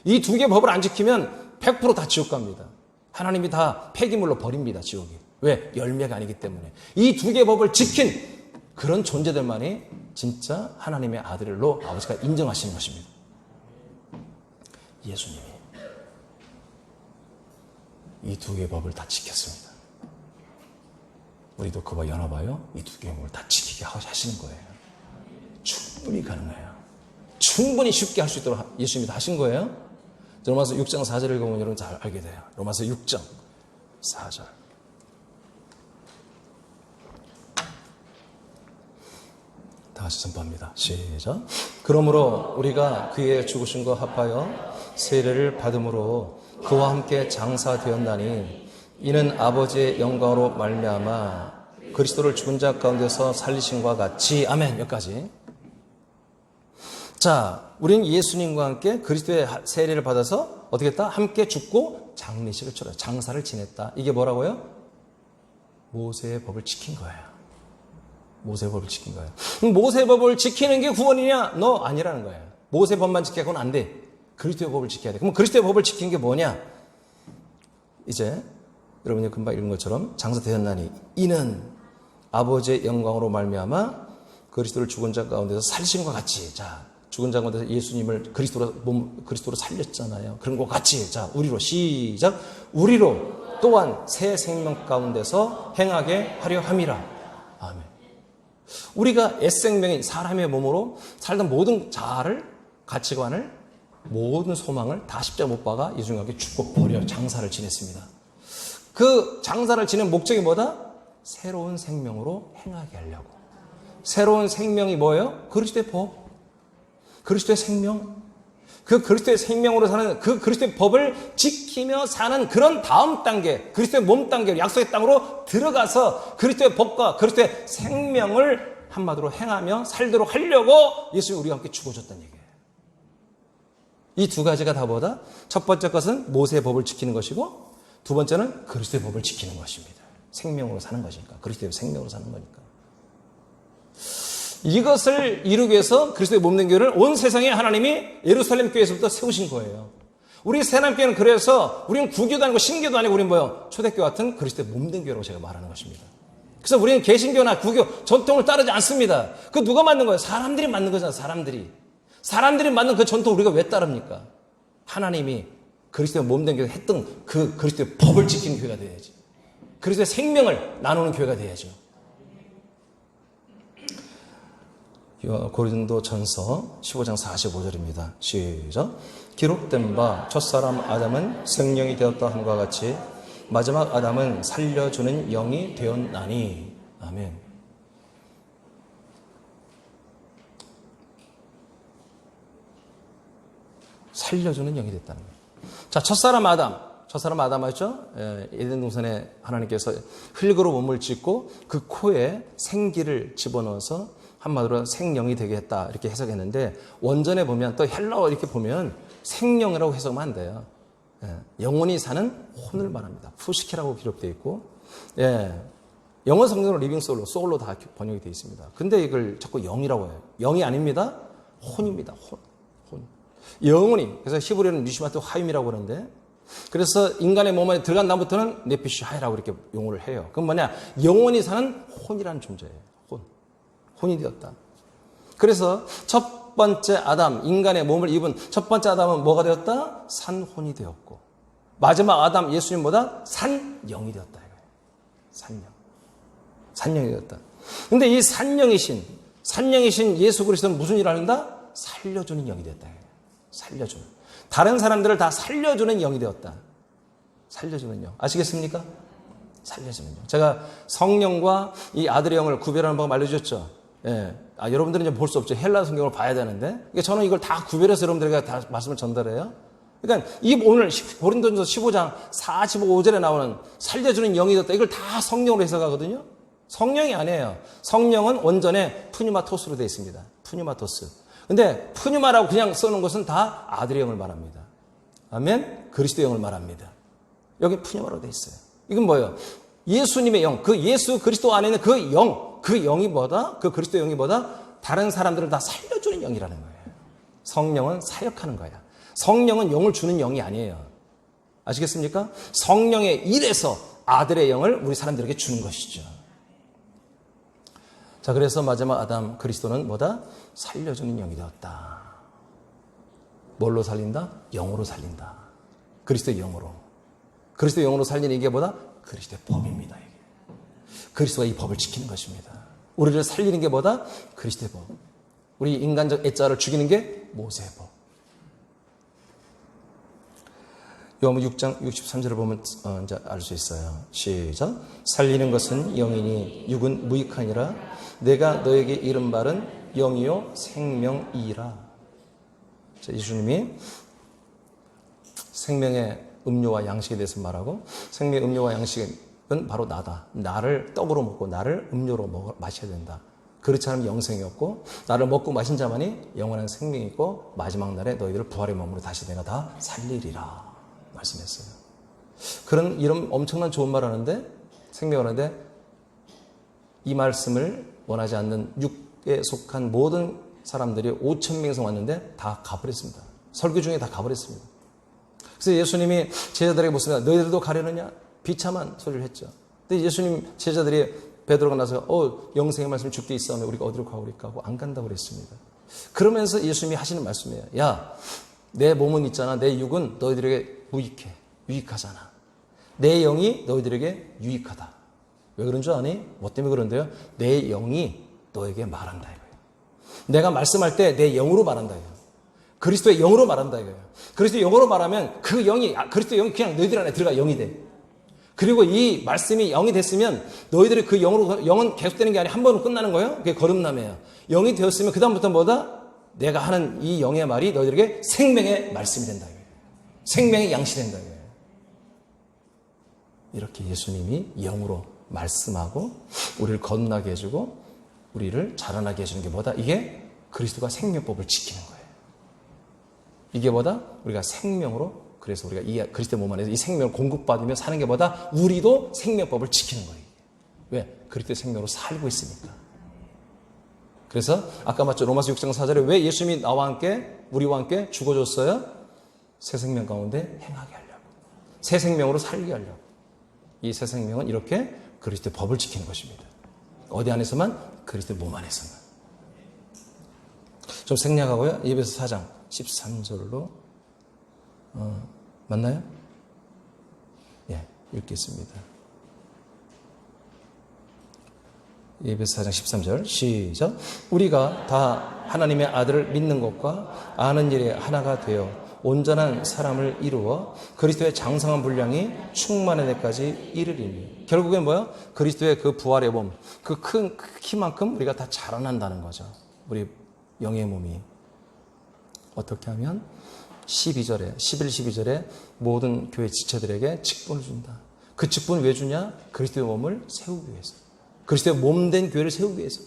이 두 개 법을 안 지키면 100% 다 지옥 갑니다. 하나님이 다 폐기물로 버립니다, 지옥이. 왜? 열매가 아니기 때문에. 이 두 개 법을 지킨 그런 존재들만이 진짜 하나님의 아들로 아버지가 인정하시는 것입니다. 예수님이 이 두 개의 법을 다 지켰습니다. 우리도 그와 연합하여 이 두 개의 법을 다 지키게 하시는 거예요. 충분히 가능해요. 충분히 쉽게 할 수 있도록 예수님이 다 하신 거예요. 로마서 6장 4절을 읽어보면 여러분 잘 알게 돼요. 로마서 6장 4절. 다시 선포합니다. 시작. 그러므로 우리가 그의 죽으심과 합하여 세례를 받음으로 그와 함께 장사되었나니 이는 아버지의 영광으로 말미암아 그리스도를 죽은 자 가운데서 살리심과 같이. 아멘. 여기까지. 자, 우리는 예수님과 함께 그리스도의 세례를 받아서 어떻게 했다? 함께 죽고 장례식을 치렀다. 장사를 지냈다. 이게 뭐라고요? 모세의 법을 지킨 거예요. 모세의 법을 지킨 거예요. 그럼 모세의 법을 지키는 게 구원이냐? 너 아니라는 거예요. 모세의 법만 지키면 그건 안 돼. 그리스도의 법을 지켜야 돼. 그럼 그리스도의 법을 지키는 게 뭐냐? 이제 여러분이 금방 읽은 것처럼 장사되었나니 이는 아버지의 영광으로 말미암아 그리스도를 죽은 자 가운데서 살리심과 같이, 자, 죽은 자 가운데서 예수님을 그리스도로 살렸잖아요. 그런 것 같이, 자, 우리로 시작. 우리로 또한 새 생명 가운데서 행하게 하려 함이라. 아멘. 우리가 옛생명인 사람의 몸으로 살던 모든 자아를, 가치관을, 모든 소망을 다 십자가 못 박아 예수님과 함께 죽고 버려 장사를 지냈습니다. 그 장사를 지낸 목적이 뭐다? 새로운 생명으로 행하게 하려고. 새로운 생명이 뭐예요? 그리스도의 법, 그리스도의 생명. 그 그리스도의 생명으로 사는 그 그리스도의 법을 지키며 사는 그런 다음 단계, 그리스도의 몸 단계, 약속의 땅으로 들어가서 그리스도의 법과 그리스도의 생명을 한마디로 행하며 살도록 하려고 예수님이 우리와 함께 죽어줬다는 얘기예요. 이 두 가지가 다 뭐다? 첫 번째 것은 모세의 법을 지키는 것이고, 두 번째는 그리스도의 법을 지키는 것입니다. 생명으로 사는 것이니까. 그리스도의 생명으로 사는 거니까. 이것을 이루기 위해서 그리스도의 몸된 교회를 온 세상에 하나님이 예루살렘 교회에서부터 세우신 거예요. 우리 새남교회는 그래서 우리는 구교도 아니고 신교도 아니고 우리는 뭐예요? 초대교회 같은 그리스도의 몸된 교회라고 제가 말하는 것입니다. 그래서 우리는 개신교나 구교 전통을 따르지 않습니다. 그 누가 만든 거예요? 사람들이 만든 거잖아요. 사람들이 만든 그 전통 우리가 왜 따릅니까? 하나님이 그리스도의 몸된 교회 했던 그 그리스도의 법을 지키는 교회가 돼야지. 그리스도의 생명을 나누는 교회가 돼야죠. 고린도 전서 15장 45절입니다. 시작. 기록된 바 첫사람 아담은 생명이 되었다 함과 같이 마지막 아담은 살려주는 영이 되었나니. 아멘. 살려주는 영이 됐다는 거예요. 자, 첫사람 아담 맞죠? 에덴 동산에 하나님께서 흙으로 몸을 짓고 그 코에 생기를 집어넣어서 한마디로 생명이 되게 했다 이렇게 해석했는데, 원전에 보면 또 헬라어 이렇게 보면 생명이라고 해석하면 안 돼요. 영원히 사는 혼을 말합니다. 푸시키라고 기록되어 있고, 영어 성경으로 리빙 소울로 다 번역이 되어 있습니다. 근데 이걸 자꾸 영이라고 해요. 영이 아닙니다. 혼입니다. 혼. 영원히. 그래서 히브리어는 니시마트 하임이라고 그러는데, 그래서 인간의 몸 안에 들어간 다음부터는 네피시 하이라고 이렇게 용어를 해요. 그건 뭐냐? 영원히 사는 혼이라는 존재예요. 혼이 되었다. 그래서 첫 번째 아담, 인간의 몸을 입은 첫 번째 아담은 뭐가 되었다? 산혼이 되었고, 마지막 아담 예수님보다 산영이 되었다. 이거예요. 산영이 되었다. 근데 이 산영이신 예수 그리스도는 무슨 일을 한다? 살려주는 영이 되었다. 살려주는. 다른 사람들을 다 살려주는 영이 되었다. 살려주는 영. 아시겠습니까? 살려주는 영. 제가 성령과 이 아들의 영을 구별하는 방법 알려주셨죠? 여러분들은 이제 볼 수 없죠. 헬라 성경을 봐야 되는데. 그러니까 저는 이걸 다 구별해서 여러분들에게 다 말씀을 전달해요. 그러니까 오늘 고린도전서 15장 45절에 나오는 살려주는 영이 되었다. 이걸 다 성령으로 해석하거든요. 성령이 아니에요. 성령은 원전에 푸뉴마토스로 되어 있습니다. 푸뉴마토스. 근데 푸뉴마라고 그냥 써놓은 것은 다 아들의 영을 말합니다. 아멘? 그리스도의 영을 말합니다. 여기 푸뉴마로 되어 있어요. 이건 뭐예요? 예수님의 영, 그 예수 그리스도 안에 있는 그 영, 그 영이 뭐다? 그 그리스도의 영이 뭐다? 다른 사람들을 다 살려주는 영이라는 거예요. 성령은 사역하는 거야. 성령은 영을 주는 영이 아니에요. 아시겠습니까? 성령의 일에서 아들의 영을 우리 사람들에게 주는 것이죠. 자, 그래서 마지막 아담 그리스도는 뭐다? 살려주는 영이 되었다. 뭘로 살린다? 영으로 살린다. 그리스도의 영으로. 그리스도의 영으로 살리는 이게 뭐다? 그리스도의 법입니다. 이게. 그리스도가 이 법을 지키는 것입니다. 우리를 살리는 게 뭐다? 그리스도의 법. 우리 인간적 애자를 죽이는 게 모세의 법. 요한복음 6장 63절을 보면 이제 알 수 있어요. 시작. 살리는 것은 영이니 육은 무익하니라. 내가 너에게 이른 말은 영이요 생명이라. 자, 예수님이 생명의 음료와 양식에 대해서 말하고, 생명의 음료와 양식은 바로 나다. 나를 떡으로 먹고 나를 음료로 마셔야 된다. 그렇지 않으면 영생이 없고, 나를 먹고 마신 자만이 영원한 생명이 있고, 마지막 날에 너희들을 부활의 몸으로 다시 내가 다 살리리라 말씀했어요. 그런 이런 엄청난 좋은 말 하는데, 생명을 하는데, 이 말씀을 원하지 않는 육에 속한 모든 사람들이 5,000명 이상 왔는데 다 가버렸습니다. 설교 중에 다 가버렸습니다. 그래서 예수님이 제자들에게 묻습니다. 너희들도 가려느냐? 비참한 소리를 했죠. 근데 예수님 제자들이 베드로가 나서 영생의 말씀을 주께 있사오매 우리가 어디로 가오리까 하고 안 간다고 그랬습니다. 그러면서 예수님이 하시는 말씀이에요. 야, 내 몸은 있잖아. 내 육은 너희들에게 무익해. 유익하잖아. 내 영이 너희들에게 유익하다. 왜 그런 줄 아니? 뭐 때문에 그런데요? 내 영이 너에게 말한다 이거예요. 내가 말씀할 때 내 영으로 말한다 이거예요. 그리스도의 영으로 말한다 이거예요. 그리스도의 영으로 말하면 그 영이 그리스도의 영이 그냥 너희들 안에 들어가 영이 돼. 그리고 이 말씀이 영이 됐으면 너희들이 그 영은 계속되는 게 아니라 한 번으로 끝나는 거예요. 그게 거듭남이에요. 영이 되었으면 그 다음부터 뭐다? 내가 하는 이 영의 말이 너희들에게 생명의 말씀이 된다 이거예요. 생명의 양식이 된다 이거예요. 이렇게 예수님이 영으로 말씀하고 우리를 거듭나게 해주고 우리를 자라나게 해주는 게 뭐다? 이게 그리스도가 생명법을 지키는 거예요. 이게 뭐다? 우리가 생명으로, 그래서 우리가 이 그리스도의 몸 안에서 이 생명을 공급받으며 사는 게 뭐다? 우리도 생명법을 지키는 거예요. 왜? 그리스도의 생명으로 살고 있으니까. 그래서 아까 맞죠? 로마서 6장 4절에 왜 예수님이 나와 함께 우리와 함께 죽어줬어요? 새 생명 가운데 행하게 하려고. 새 생명으로 살게 하려고. 이 새 생명은 이렇게 그리스도의 법을 지키는 것입니다. 어디 안에서만? 그리스도의 몸 안에서만. 좀 생략하고요. 에베소 4장 13절로 맞나요? 예, 읽겠습니다. 에베소 4장 13절 시작. 우리가 다 하나님의 아들을 믿는 것과 아는 일에 하나가 되어 온전한 사람을 이루어 그리스도의 장성한 분량이 충만한 데까지 이르리니. 결국엔 뭐야? 그리스도의 그 부활의 몸, 그 큰 키만큼 우리가 다 자라난다는 거죠. 우리 영의 몸이. 어떻게 하면? 11, 12절에 모든 교회 지체들에게 직분을 준다. 그 직분을 왜 주냐? 그리스도의 몸을 세우기 위해서. 그리스도의 몸된 교회를 세우기 위해서.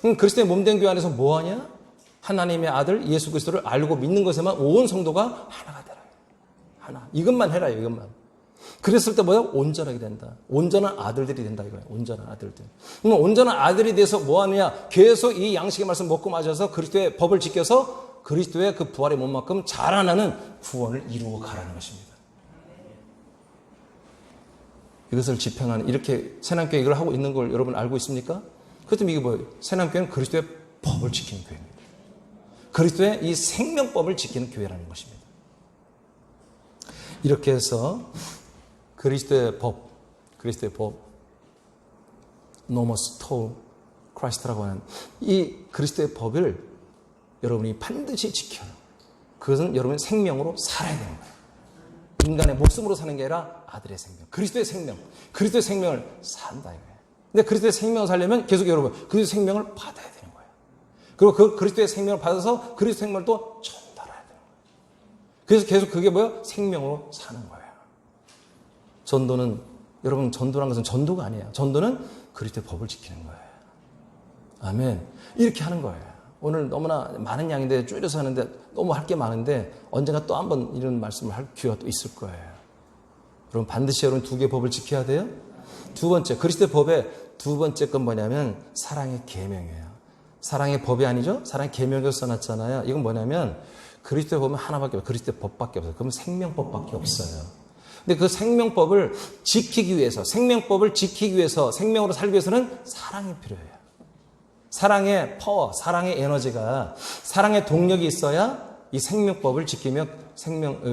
그리스도의 몸된 교회 안에서 뭐 하냐? 하나님의 아들 예수 그리스도를 알고 믿는 것에만 온 성도가 하나가 되라. 하나. 이것만 해라, 이것만. 그랬을 때 뭐야? 온전하게 된다. 온전한 아들들이 된다 이거예요. 온전한 아들들. 그럼 온전한 아들이 돼서 뭐 하느냐? 계속 이 양식의 말씀 먹고 마셔서 그리스도의 법을 지켜서 그리스도의 그 부활의 몸만큼 자라나는 구원을 이루어 가라는 것입니다. 이것을 집행하는, 이렇게 새남교회 이걸 하고 있는 걸 여러분 알고 있습니까? 그렇다면 이게 뭐예요? 새남교회는 그리스도의 법을 지키는 교회입니다. 그리스도의 이 생명법을 지키는 교회라는 것입니다. 이렇게 해서 그리스도의 법, 노모스 토 크라이스트라고 하는 이 그리스도의 법을 여러분이 반드시 지켜요. 그것은 여러분의 생명으로 살아야 되는 거예요. 인간의 목숨으로 사는 게 아니라 아들의 생명, 그리스도의 생명, 그리스도의 생명을 산다 이거예요. 근데 그리스도의 생명을 살려면 계속 여러분 그리스도의 생명을 받아야 되는 거예요. 그리고 그 그리스도의 생명을 받아서 그리스도의 생명을 또 전달해야 되는 거예요. 그래서 계속 그게 뭐예요? 생명으로 사는 거예요. 전도는, 여러분 전도란 것은 전도가 아니에요. 전도는 그리스도의 법을 지키는 거예요. 아멘. 이렇게 하는 거예요. 오늘 너무나 많은 양인데 줄여서 하는데 너무 할 게 많은데 언젠가 또 한 번 이런 말씀을 할 기회가 또 있을 거예요. 여러분 반드시 여러분 두 개의 법을 지켜야 돼요. 두 번째, 그리스도의 법의 두 번째 건 뭐냐면 사랑의 계명이에요. 사랑의 법이 아니죠? 사랑의 계명을 써놨잖아요. 이건 뭐냐면 그리스도의 법은 하나밖에 없어요. 그리스도의 법밖에 없어요. 그러면 생명법밖에 없어요. 근데 그 생명법을 지키기 위해서, 생명법을 지키기 위해서, 생명으로 살기 위해서는 사랑이 필요해요. 사랑의 파워, 사랑의 에너지가, 사랑의 동력이 있어야 이 생명법을 지키며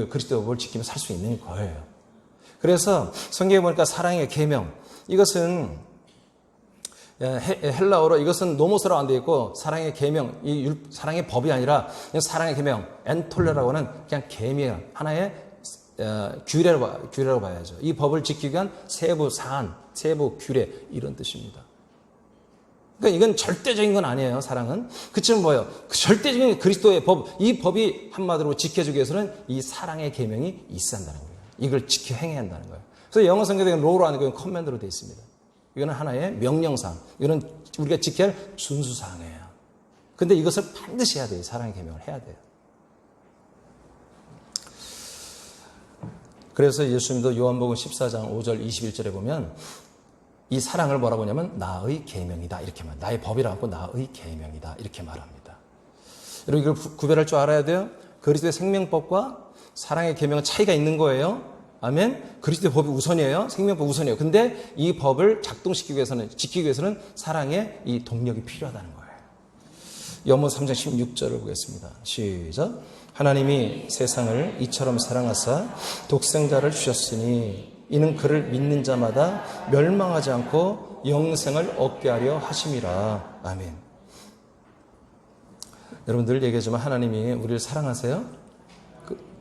그리스도의 법을 지키며 살 수 있는 거예요. 그래서 성경에 보니까 사랑의 계명, 이것은 헬라어로 이것은 노모스라고 안 되어 있고 사랑의 계명, 이 사랑의 법이 아니라 사랑의 계명, 엔톨레라고 하는 그냥 계명, 하나의 규례라고 봐야죠. 이 법을 지키기 위한 세부 사안, 세부 규례 이런 뜻입니다. 그러니까 이건 절대적인 건 아니에요. 사랑은. 그치만 뭐예요? 그 절대적인 그리스도의 법, 이 법이 한마디로 지켜주기 위해서는 이 사랑의 계명이 있어야 한다는 거예요. 이걸 지켜 행해야 한다는 거예요. 그래서 영어 성경에 로로 아니고 커맨드로 되어 있습니다. 이거는 하나의 명령사항, 이거는 우리가 지켜야 할 준수사항이에요. 근데 이것을 반드시 해야 돼요. 사랑의 계명을 해야 돼요. 그래서 예수님도 요한복음 14장 5절 21절에 보면 이 사랑을 뭐라고 하냐면 나의 계명이다 이렇게 말. 나의 법이라고 하고 나의 계명이다 이렇게 말합니다. 여러분 이걸 구별할 줄 알아야 돼요. 그리스도의 생명법과 사랑의 계명은 차이가 있는 거예요. 아멘. 그리스도의 법이 우선이에요. 생명법 우선이에요. 근데 이 법을 작동시키기 위해서는, 지키기 위해서는 사랑의 이 동력이 필요하다는 거예요. 요한복음 3장 16절을 보겠습니다. 시작. 하나님이 세상을 이처럼 사랑하사 독생자를 주셨으니 이는 그를 믿는 자마다 멸망하지 않고 영생을 얻게 하려 하심이라. 아멘. 여러분들 얘기하지만 하나님이 우리를 사랑하세요?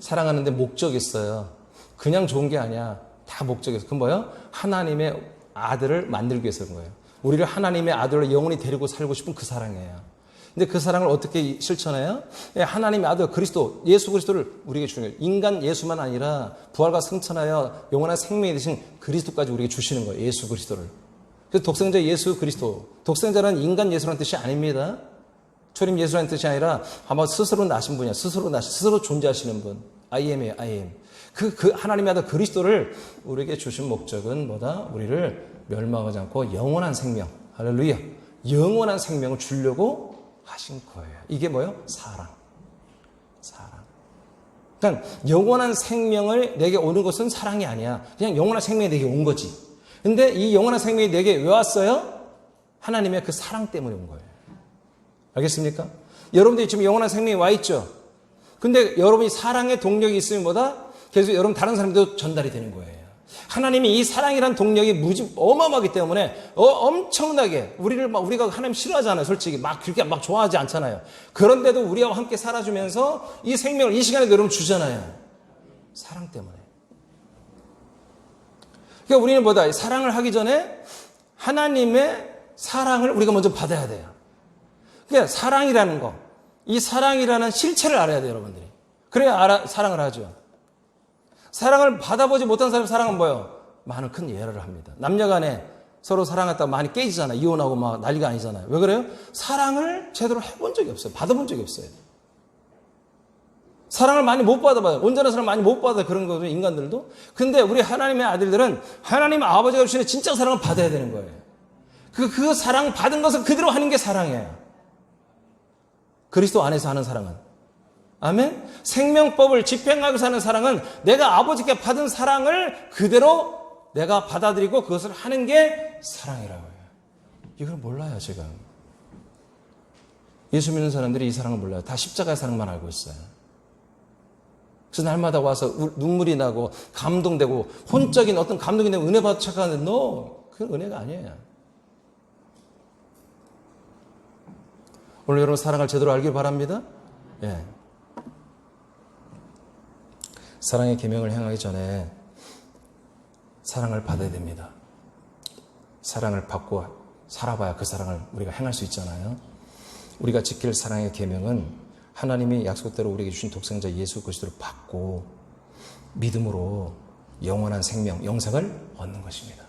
사랑하는데 목적이 있어요. 그냥 좋은 게 아니야. 다 목적이 있어요. 그건 뭐예요? 하나님의 아들을 만들기 위해서 그런 거예요. 우리를 하나님의 아들로 영원히 데리고 살고 싶은 그 사랑이에요. 근데 그 사랑을 어떻게 실천해요? 하나님의 아들 그리스도, 예수 그리스도를 우리에게 주는 거예요. 인간 예수만 아니라 부활과 승천하여 영원한 생명이 되신 그리스도까지 우리에게 주시는 거예요. 예수 그리스도를. 그래서 독생자 예수 그리스도. 독생자는 인간 예수라는 뜻이 아닙니다. 초림 예수라는 뜻이 아니라 아마 스스로 나신 분이야. 스스로 존재하시는 분. I am이에요. I am. 그 하나님의 아들 그리스도를 우리에게 주신 목적은 뭐다? 우리를 멸망하지 않고 영원한 생명. 할렐루야. 영원한 생명을 주려고 하신 거예요. 이게 뭐예요? 사랑. 그러니까 영원한 생명을 내게 오는 것은 사랑이 아니야. 그냥 영원한 생명이 내게 온 거지. 근데 이 영원한 생명이 내게 왜 왔어요? 하나님의 그 사랑 때문에 온 거예요. 알겠습니까? 여러분들이 지금 영원한 생명이 와 있죠? 근데 여러분이 사랑의 동력이 있으면 뭐다? 계속 여러분 다른 사람들도 전달이 되는 거예요. 하나님이 이 사랑이란 동력이 어마어마하기 때문에 엄청나게 우리가 하나님 싫어하잖아요. 솔직히 그렇게 좋아하지 않잖아요. 그런데도 우리와 함께 살아주면서 이 생명을 이 시간에 여러분 주잖아요. 사랑 때문에. 그러니까 우리는 뭐다? 사랑을 하기 전에 하나님의 사랑을 우리가 먼저 받아야 돼요. 그러니까 사랑이라는 거, 이 사랑이라는 실체를 알아야 돼요, 여러분들이. 그래야 사랑을 하죠. 사랑을 받아보지 못한 사람 사랑은 뭐예요? 많은 큰 예를 합니다. 남녀 간에 서로 사랑했다가 많이 깨지잖아요. 이혼하고 막 난리가 아니잖아요. 왜 그래요? 사랑을 제대로 해본 적이 없어요. 받아본 적이 없어요. 사랑을 많이 못 받아봐요. 온전한 사랑 많이 못 받아요. 그런 거죠, 인간들도. 근데 우리 하나님의 아들들은 하나님 아버지가 주시는 진짜 사랑을 받아야 되는 거예요. 그 사랑 받은 것을 그대로 하는 게 사랑이에요. 그리스도 안에서 하는 사랑은. 아멘? 생명법을 집행하고 사는 사랑은 내가 아버지께 받은 사랑을 그대로 내가 받아들이고 그것을 하는 게 사랑이라고 해요. 이걸 몰라요, 지금. 예수 믿는 사람들이 이 사랑을 몰라요. 다 십자가의 사랑만 알고 있어요. 그래서 날마다 와서 눈물이 나고 감동되고 혼적인 어떤 감동이 되고 은혜 받아 착각하는데 그건 은혜가 아니에요. 오늘 여러분 사랑을 제대로 알길 바랍니다. 예. 사랑의 계명을 행하기 전에 사랑을 받아야 됩니다. 사랑을 받고 살아봐야 그 사랑을 우리가 행할 수 있잖아요. 우리가 지킬 사랑의 계명은 하나님이 약속대로 우리에게 주신 독생자 예수 그리스도를 받고 믿음으로 영원한 생명, 영생을 얻는 것입니다.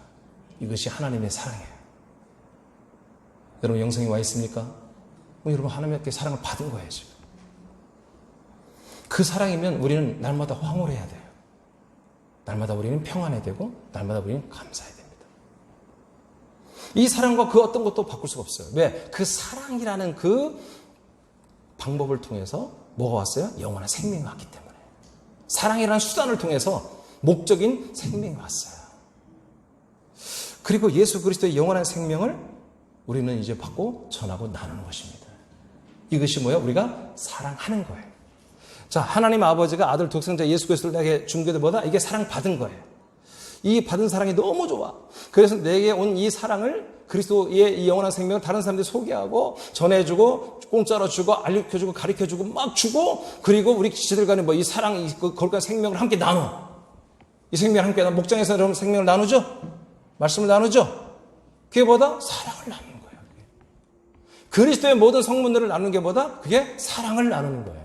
이것이 하나님의 사랑이에요. 여러분 영생이 와 있습니까? 여러분 하나님께 사랑을 받은 거예요, 지금. 그 사랑이면 우리는 날마다 황홀해야 돼요. 날마다 우리는 평안해야 되고 날마다 우리는 감사해야 됩니다. 이 사랑과 그 어떤 것도 바꿀 수가 없어요. 왜? 그 사랑이라는 그 방법을 통해서 뭐가 왔어요? 영원한 생명이 왔기 때문에. 사랑이라는 수단을 통해서 목적인 생명이 왔어요. 그리고 예수 그리스도의 영원한 생명을 우리는 이제 받고 전하고 나누는 것입니다. 이것이 뭐예요? 우리가 사랑하는 거예요. 자, 하나님 아버지가 아들 독생자 예수 그리스도를 내게 준 게 뭐다? 이게 사랑받은 거예요. 이 받은 사랑이 너무 좋아. 그래서 내게 온 이 사랑을 그리스도의 이 영원한 생명을 다른 사람들이 소개하고 전해주고 공짜로 주고 알려주고 가르쳐주고 막 주고 그리고 우리 지체들 간에 이 사랑, 거룩한 생명을 함께 나눠. 이 생명을 함께 목장에서 여러분 생명을 나누죠? 말씀을 나누죠? 그게 뭐다? 사랑을 나누는 거예요. 그리스도의 모든 성문들을 나누는 게 뭐다? 그게 사랑을 나누는 거예요.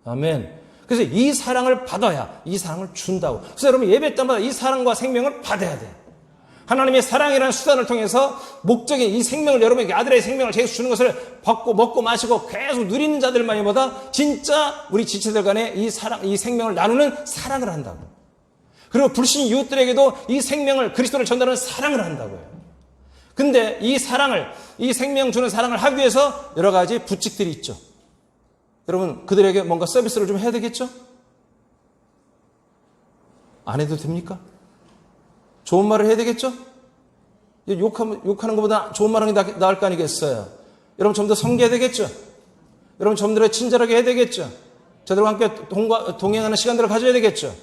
아멘. 그래서 이 사랑을 받아야 이 사랑을 준다고. 그래서 여러분 예배 때마다 이 사랑과 생명을 받아야 돼. 하나님의 사랑이라는 수단을 통해서 목적인 이 생명을 여러분에게 아들의 생명을 계속 주는 것을 받고 먹고 마시고 계속 누리는 자들만이 뭐다? 진짜 우리 지체들 간에 이 사랑, 이 생명을 나누는 사랑을 한다고. 그리고 불신 이웃들에게도 이 생명을 그리스도를 전달하는 사랑을 한다고요. 근데 이 사랑을, 이 생명 주는 사랑을 하기 위해서 여러 가지 부칙들이 있죠. 여러분 그들에게 뭔가 서비스를 좀 해야 되겠죠? 안 해도 됩니까? 좋은 말을 해야 되겠죠? 욕하는 것보다 좋은 말 하는 게 나을 거 아니겠어요? 여러분 좀 더 섬겨야 되겠죠? 여러분 좀 더 친절하게 해야 되겠죠? 저들과 함께 동행하는 시간들을 가져야 되겠죠?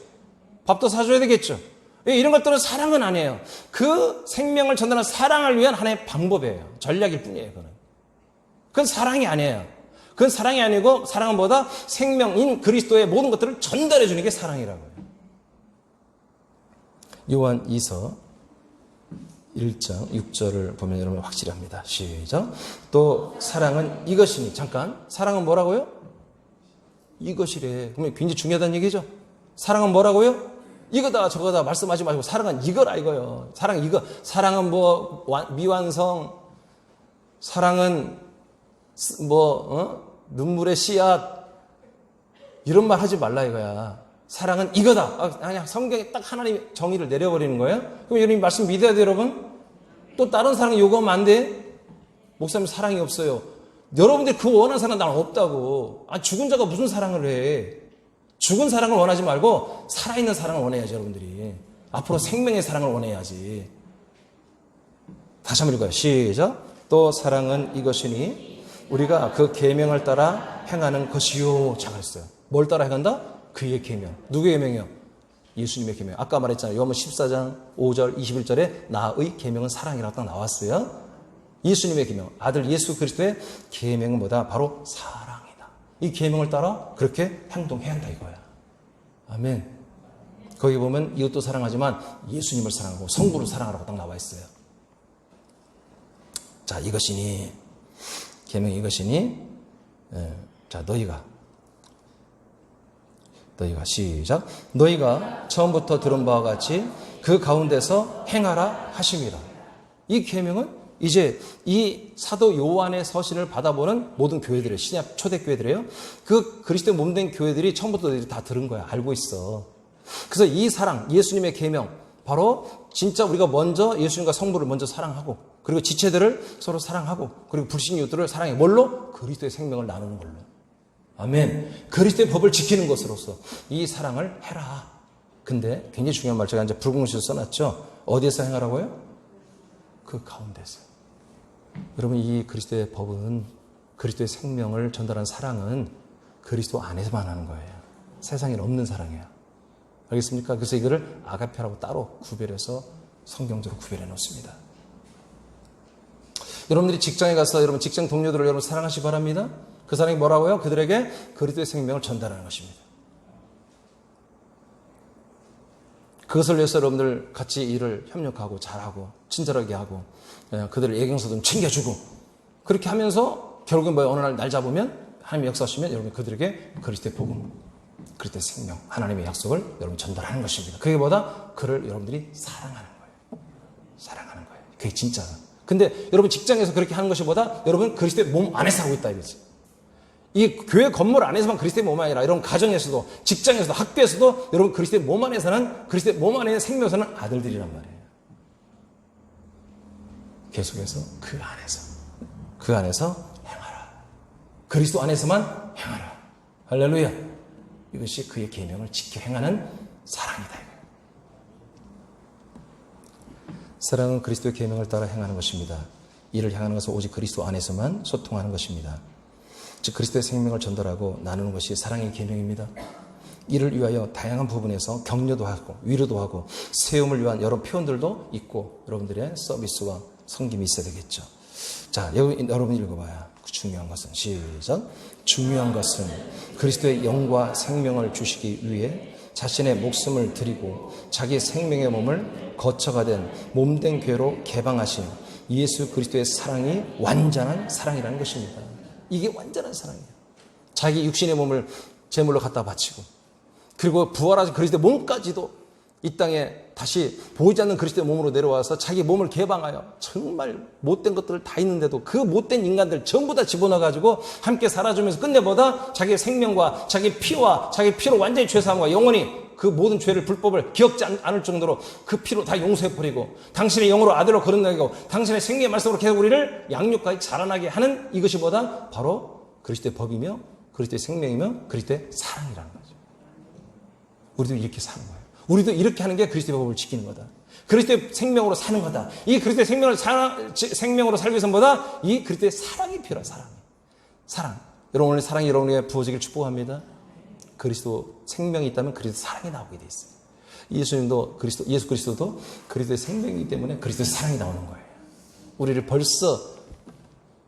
밥도 사줘야 되겠죠? 이런 것들은 사랑은 아니에요. 그 생명을 전달하는 사랑을 위한 하나의 방법이에요. 전략일 뿐이에요. 그건 사랑이 아니에요. 그건 사랑이 아니고 사랑은 뭐다? 생명인 그리스도의 모든 것들을 전달해 주는 게 사랑이라고요. 요한 2서 1장 6절을 보면 여러분 확실히 합니다. 시작. 또 사랑은 이것이니. 잠깐. 사랑은 뭐라고요? 이것이래. 그러면 굉장히 중요하다는 얘기죠. 사랑은 뭐라고요? 이거다 저거다 말씀하지 마시고 사랑은 이거라 이거요. 사랑 이거. 사랑은 뭐 미완성. 사랑은 눈물의 씨앗. 이런 말 하지 말라 이거야. 사랑은 이거다. 그냥 성경에 딱 하나님 정의를 내려버리는 거예요. 그럼 여러분 말씀 믿어야 돼요, 여러분. 또 다른 사랑 요구하면 안 돼. 목사님 사랑이 없어요. 여러분들이 그 원하는 사랑 나는 없다고. 죽은 자가 무슨 사랑을 해. 죽은 사랑을 원하지 말고 살아있는 사랑을 원해야지 여러분들이. 앞으로 생명의 사랑을 원해야지. 다시 한번 읽어요. 시작. 또 사랑은 이것이니 우리가 그 계명을 따라 행하는 것이요. 자 그랬어요. 뭘 따라 행한다? 그의 계명. 누구의 계명이요? 예수님의 계명. 아까 말했잖아요. 요한복음 14장 5절 21절에 나의 계명은 사랑이라고 딱 나왔어요. 예수님의 계명. 아들 예수 그리스도의 계명은 뭐다? 바로 사랑이다. 이 계명을 따라 그렇게 행동해야 한다 이거야. 아멘. 거기 보면 이것도 사랑하지만 예수님을 사랑하고 성부를 사랑하라고 딱 나와 있어요. 자 이것이니 계명이 이것이니 자 너희가 시작. 너희가 처음부터 들은 바와 같이 그 가운데서 행하라 하심이라. 이 계명은 이제 이 사도 요한의 서신을 받아보는 모든 교회들이에요. 신약 초대교회들이에요. 그 그리스도의 몸된 교회들이 처음부터 다 들은 거야. 알고 있어. 그래서 이 사랑, 예수님의 계명, 바로 진짜 우리가 먼저 예수님과 성부를 먼저 사랑하고 그리고 지체들을 서로 사랑하고 그리고 불신 이웃들을 사랑해. 뭘로? 그리스도의 생명을 나누는 걸로. 아멘. 그리스도의 법을 지키는 것으로서 이 사랑을 해라. 근데 굉장히 중요한 말 제가 이제 붉은 글씨로 써놨죠. 어디에서 행하라고요? 그 가운데서. 여러분 이 그리스도의 법은 그리스도의 생명을 전달하는 사랑은 그리스도 안에서만 하는 거예요. 세상에 없는 사랑이에요. 알겠습니까? 그래서 이거를 아가페라고 따로 구별해서 성경적으로 구별해 놓습니다. 여러분들이 직장에 가서 여러분 직장 동료들을 여러분 사랑하시기 바랍니다. 그 사람이 뭐라고요? 그들에게 그리스도의 생명을 전달하는 것입니다. 그것을 위해서 여러분들 같이 일을 협력하고 잘하고 친절하게 하고 그들을 예경서 좀 챙겨주고 그렇게 하면서 결국은 어느 날 잡으면 하나님의 역사하시면 여러분 그들에게 그리스도의 복음, 그리스도의 생명, 하나님의 약속을 여러분 전달하는 것입니다. 그게 뭐다? 그를 여러분들이 사랑하는 거예요. 사랑하는 거예요. 그게 진짜다. 근데 여러분 직장에서 그렇게 하는 것이 뭐다? 여러분 그리스도의 몸 안에서 하고 있다 이거지. 이 교회 건물 안에서만 그리스도의 몸 아니라 여러분 가정에서도 직장에서도 학교에서도 여러분 그리스도의 몸 안에서는 그리스도의 몸 안에 생명서는 아들들이란 말이에요. 계속해서 그 안에서 행하라. 그리스도 안에서만 행하라. 할렐루야. 이것이 그의 계명을 지켜 행하는 사랑이다. 사랑은 그리스도의 계명을 따라 행하는 것입니다. 이를 향하는 것은 오직 그리스도 안에서만 소통하는 것입니다. 즉 그리스도의 생명을 전달하고 나누는 것이 사랑의 계명입니다. 이를 위하여 다양한 부분에서 격려도 하고 위로도 하고 세움을 위한 여러 표현들도 있고 여러분들의 서비스와 섬김이 있어야 되겠죠. 자, 여러분 읽어봐요. 중요한 것은 시작. 중요한 것은 그리스도의 영과 생명을 주시기 위해 자신의 목숨을 드리고 자기 생명의 몸을 거처가 된 몸된 교회로 개방하신 예수 그리스도의 사랑이 완전한 사랑이라는 것입니다. 이게 완전한 사랑이에요. 자기 육신의 몸을 제물로 갖다 바치고 그리고 부활하신 그리스도의 몸까지도 이 땅에 다시 보이지 않는 그리스도의 몸으로 내려와서 자기 몸을 개방하여 정말 못된 것들을 다 있는데도 그 못된 인간들 전부 다 집어넣어가지고 함께 살아주면서 끝내보다 자기의 생명과 자기 피와 자기 피로 완전히 죄사함과 영원히 그 모든 죄를 불법을 기억지 않을 정도로 그 피로 다 용서해버리고 당신의 영으로 아들로 거듭나고 당신의 생명의 말씀으로 계속 우리를 양육까지 자라나게 하는 이것이 뭐다? 바로 그리스도의 법이며 그리스도의 생명이며 그리스도의 사랑이라는 거죠. 우리도 이렇게 사는 거예요. 우리도 이렇게 하는 게 그리스도의 법을 지키는 거다. 그리스도의 생명으로 사는 거다. 이 그리스도의 생명으로 살기 위해서는 뭐다? 이 그리스도의 사랑이 필요하다. 사랑. 여러분, 오늘 사랑이 여러분에게 부어지길 축복합니다. 그리스도 생명이 있다면 그리스도 사랑이 나오게 돼 있어요. 예수 그리스도도 그리스도의 생명이기 때문에 그리스도의 사랑이 나오는 거예요. 우리를 벌써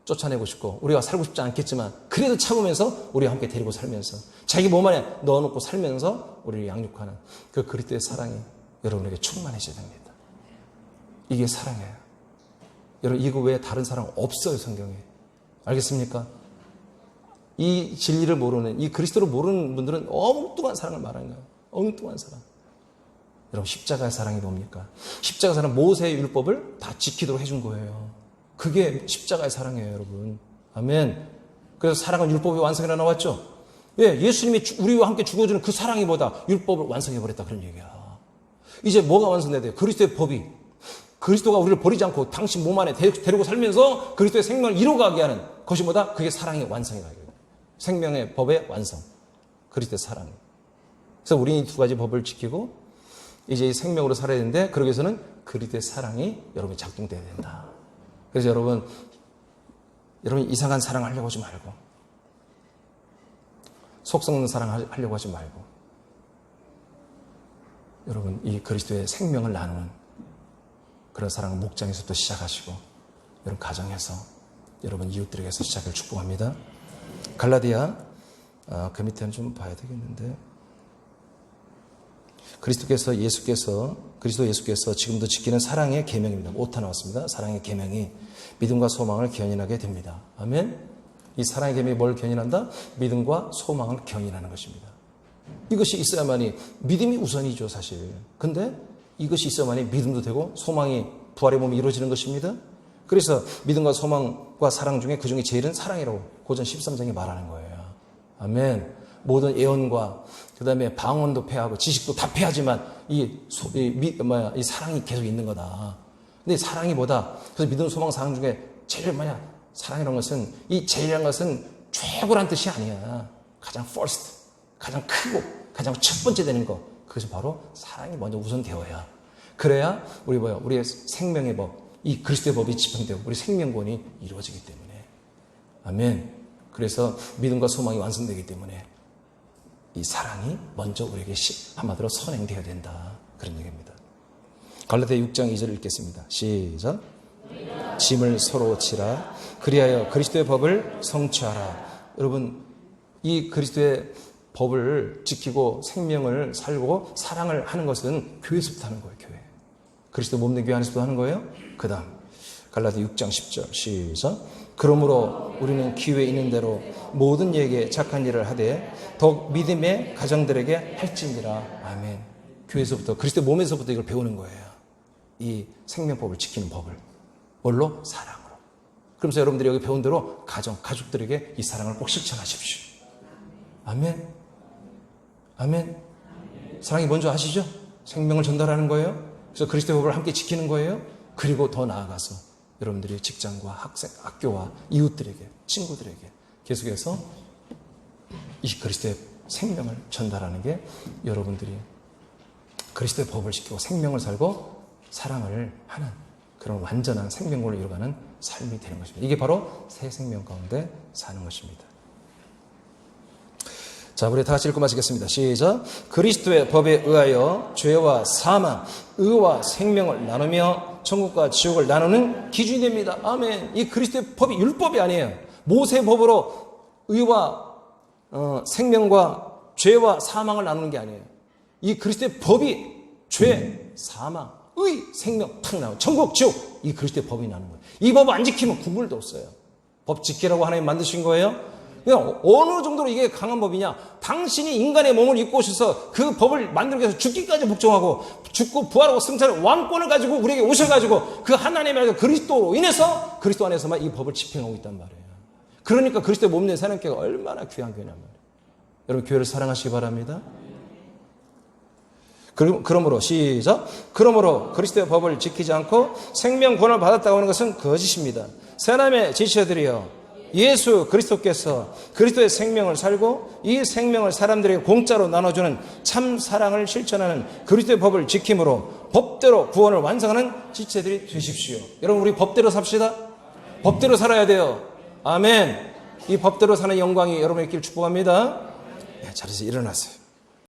쫓아내고 싶고 우리가 살고 싶지 않겠지만 그래도 참으면서 우리와 함께 데리고 살면서 자기 몸 안에 넣어놓고 살면서 우리를 양육하는 그 그리스도의 사랑이 여러분에게 충만해져야 됩니다. 이게 사랑이에요. 여러분, 이거 외에 다른 사랑 없어요, 성경에. 알겠습니까? 이 진리를 모르는, 이 그리스도를 모르는 분들은 엉뚱한 사랑을 말하는 거예요. 엉뚱한 사랑. 여러분, 십자가의 사랑이 뭡니까? 십자가 사랑, 모세의 율법을 다 지키도록 해준 거예요. 그게 십자가의 사랑이에요, 여러분. 아멘. 그래서 사랑은 율법의 완성이라 나왔죠? 예, 예수님이 우리와 함께 죽어주는 그 사랑이 뭐다? 율법을 완성해버렸다. 그런 얘기야. 이제 뭐가 완성돼야 돼요? 그리스도의 법이. 그리스도가 우리를 버리지 않고 당신 몸 안에 데리고 살면서 그리스도의 생명을 이루어가게 하는 것이 뭐다? 그게 사랑의 완성이다. 생명의 법의 완성. 그리스도의 사랑. 그래서 우리는 이 두 가지 법을 지키고 이제 생명으로 살아야 되는데 그러기 위해서는 그리스도의 사랑이 여러분이 작동돼야 된다. 그래서 여러분 이상한 사랑 하려고 하지 말고 속 썩는 사랑 하려고 하지 말고 여러분 이 그리스도의 생명을 나누는 그런 사랑을 목장에서부터 시작하시고 여러분 가정에서 여러분 이웃들에게서 시작을 축복합니다. 갈라디아 그 밑에는 좀 봐야 되겠는데 그리스도 예수께서 지금도 지키는 사랑의 계명입니다. 오타 나왔습니다. 사랑의 계명이 믿음과 소망을 견인하게 됩니다. 아멘. 이 사랑의 계명이 뭘 견인한다? 믿음과 소망을 견인하는 것입니다. 이것이 있어야만이 믿음이 우선이죠, 사실. 근데 이것이 있어야만이 믿음도 되고 소망이 부활의 몸이 이루어지는 것입니다. 그래서 믿음과 소망과 사랑 중에 그 중에 제일은 사랑이라고 고전 13장에 말하는 거예요. 아멘. 모든 예언과 그다음에 방언도 패하고 지식도 다 패하지만 이 사랑이 계속 있는 거다. 근데 사랑이 뭐다? 그래서 믿음, 소망, 사랑 중에 제일 사랑이라는 것은 이 제일이라는 것은 최고란 뜻이 아니야. 가장 first, 가장 크고 가장 첫 번째 되는 거. 그것이 바로 사랑이 먼저 우선되어야. 그래야 우리의 생명의 법, 이 그리스도의 법이 집행되고 우리 생명권이 이루어지기 때문에. 아멘. 그래서 믿음과 소망이 완성되기 때문에 이 사랑이 먼저 우리에게 한마디로 선행되어야 된다. 그런 얘기입니다. 갈라디아 6장 2절 읽겠습니다. 시작. 짐을 서로 지라. 그리하여 그리스도의 법을 성취하라. 여러분, 이 그리스도의 법을 지키고 생명을 살고 사랑을 하는 것은 교회에서부터 하는 거예요. 교회. 그리스도 몸된 교회 안에서도 하는 거예요. 그 다음 갈라디아 6장 10절 시작. 그러므로 우리는 기회 있는 대로 모든 이에게 착한 일을 하되 더욱 믿음의 가정들에게 할지니라. 아멘. 교회에서부터 그리스도 몸에서부터 이걸 배우는 거예요. 이 생명법을 지키는 법을. 뭘로? 사랑으로. 그러면서 여러분들이 여기 배운 대로 가족들에게 이 사랑을 꼭 실천하십시오. 아멘. 아멘. 사랑이 먼저 하시죠? 생명을 전달하는 거예요. 그래서 그리스도의 법을 함께 지키는 거예요. 그리고 더 나아가서 여러분들이 직장과 학교와 이웃들에게, 친구들에게 계속해서 이 그리스도의 생명을 전달하는 게 여러분들이 그리스도의 법을 지키고 생명을 살고 사랑을 하는 그런 완전한 생명권을 이루어가는 삶이 되는 것입니다. 이게 바로 새 생명 가운데 사는 것입니다. 자, 우리 다 같이 읽고 마치겠습니다. 시작. 그리스도의 법에 의하여 죄와 사망, 의와 생명을 나누며 천국과 지옥을 나누는 기준이 됩니다. 아멘. 이 그리스도의 법이 율법이 아니에요. 모세의 법으로 의와 생명과 죄와 사망을 나누는 게 아니에요. 이 그리스도의 법이 죄, 사망, 의, 생명 탁 나와요. 천국, 지옥. 이 그리스도의 법이 나누는 거예요. 이 법 안 지키면 국물도 없어요. 법 지키라고 하나님 만드신 거예요. 그냥 어느 정도로 이게 강한 법이냐? 당신이 인간의 몸을 입고 오셔서 그 법을 만들기 위해서 죽기까지 복종하고 죽고 부활하고 승천하는 왕권을 가지고 우리에게 오셔가지고 그 하나님의 그리스도로 인해서 그리스도 안에서만 이 법을 집행하고 있단 말이에요. 그러니까 그리스도의 몸된 사랑교회가 얼마나 귀한 교회냔 말이에요. 여러분 교회를 사랑하시기 바랍니다. 그러므로 시작. 그러므로 그리스도의 법을 지키지 않고 생명권을 받았다고 하는 것은 거짓입니다. 새 남의 지체들이여 예수 그리스도께서 그리스도의 생명을 살고 이 생명을 사람들에게 공짜로 나눠주는 참 사랑을 실천하는 그리스도의 법을 지킴으로 법대로 구원을 완성하는 지체들이 되십시오. 여러분, 우리 법대로 삽시다. 법대로 살아야 돼요. 아멘. 이 법대로 사는 영광이 여러분의 길 축복합니다. 네, 자리에서 일어나세요.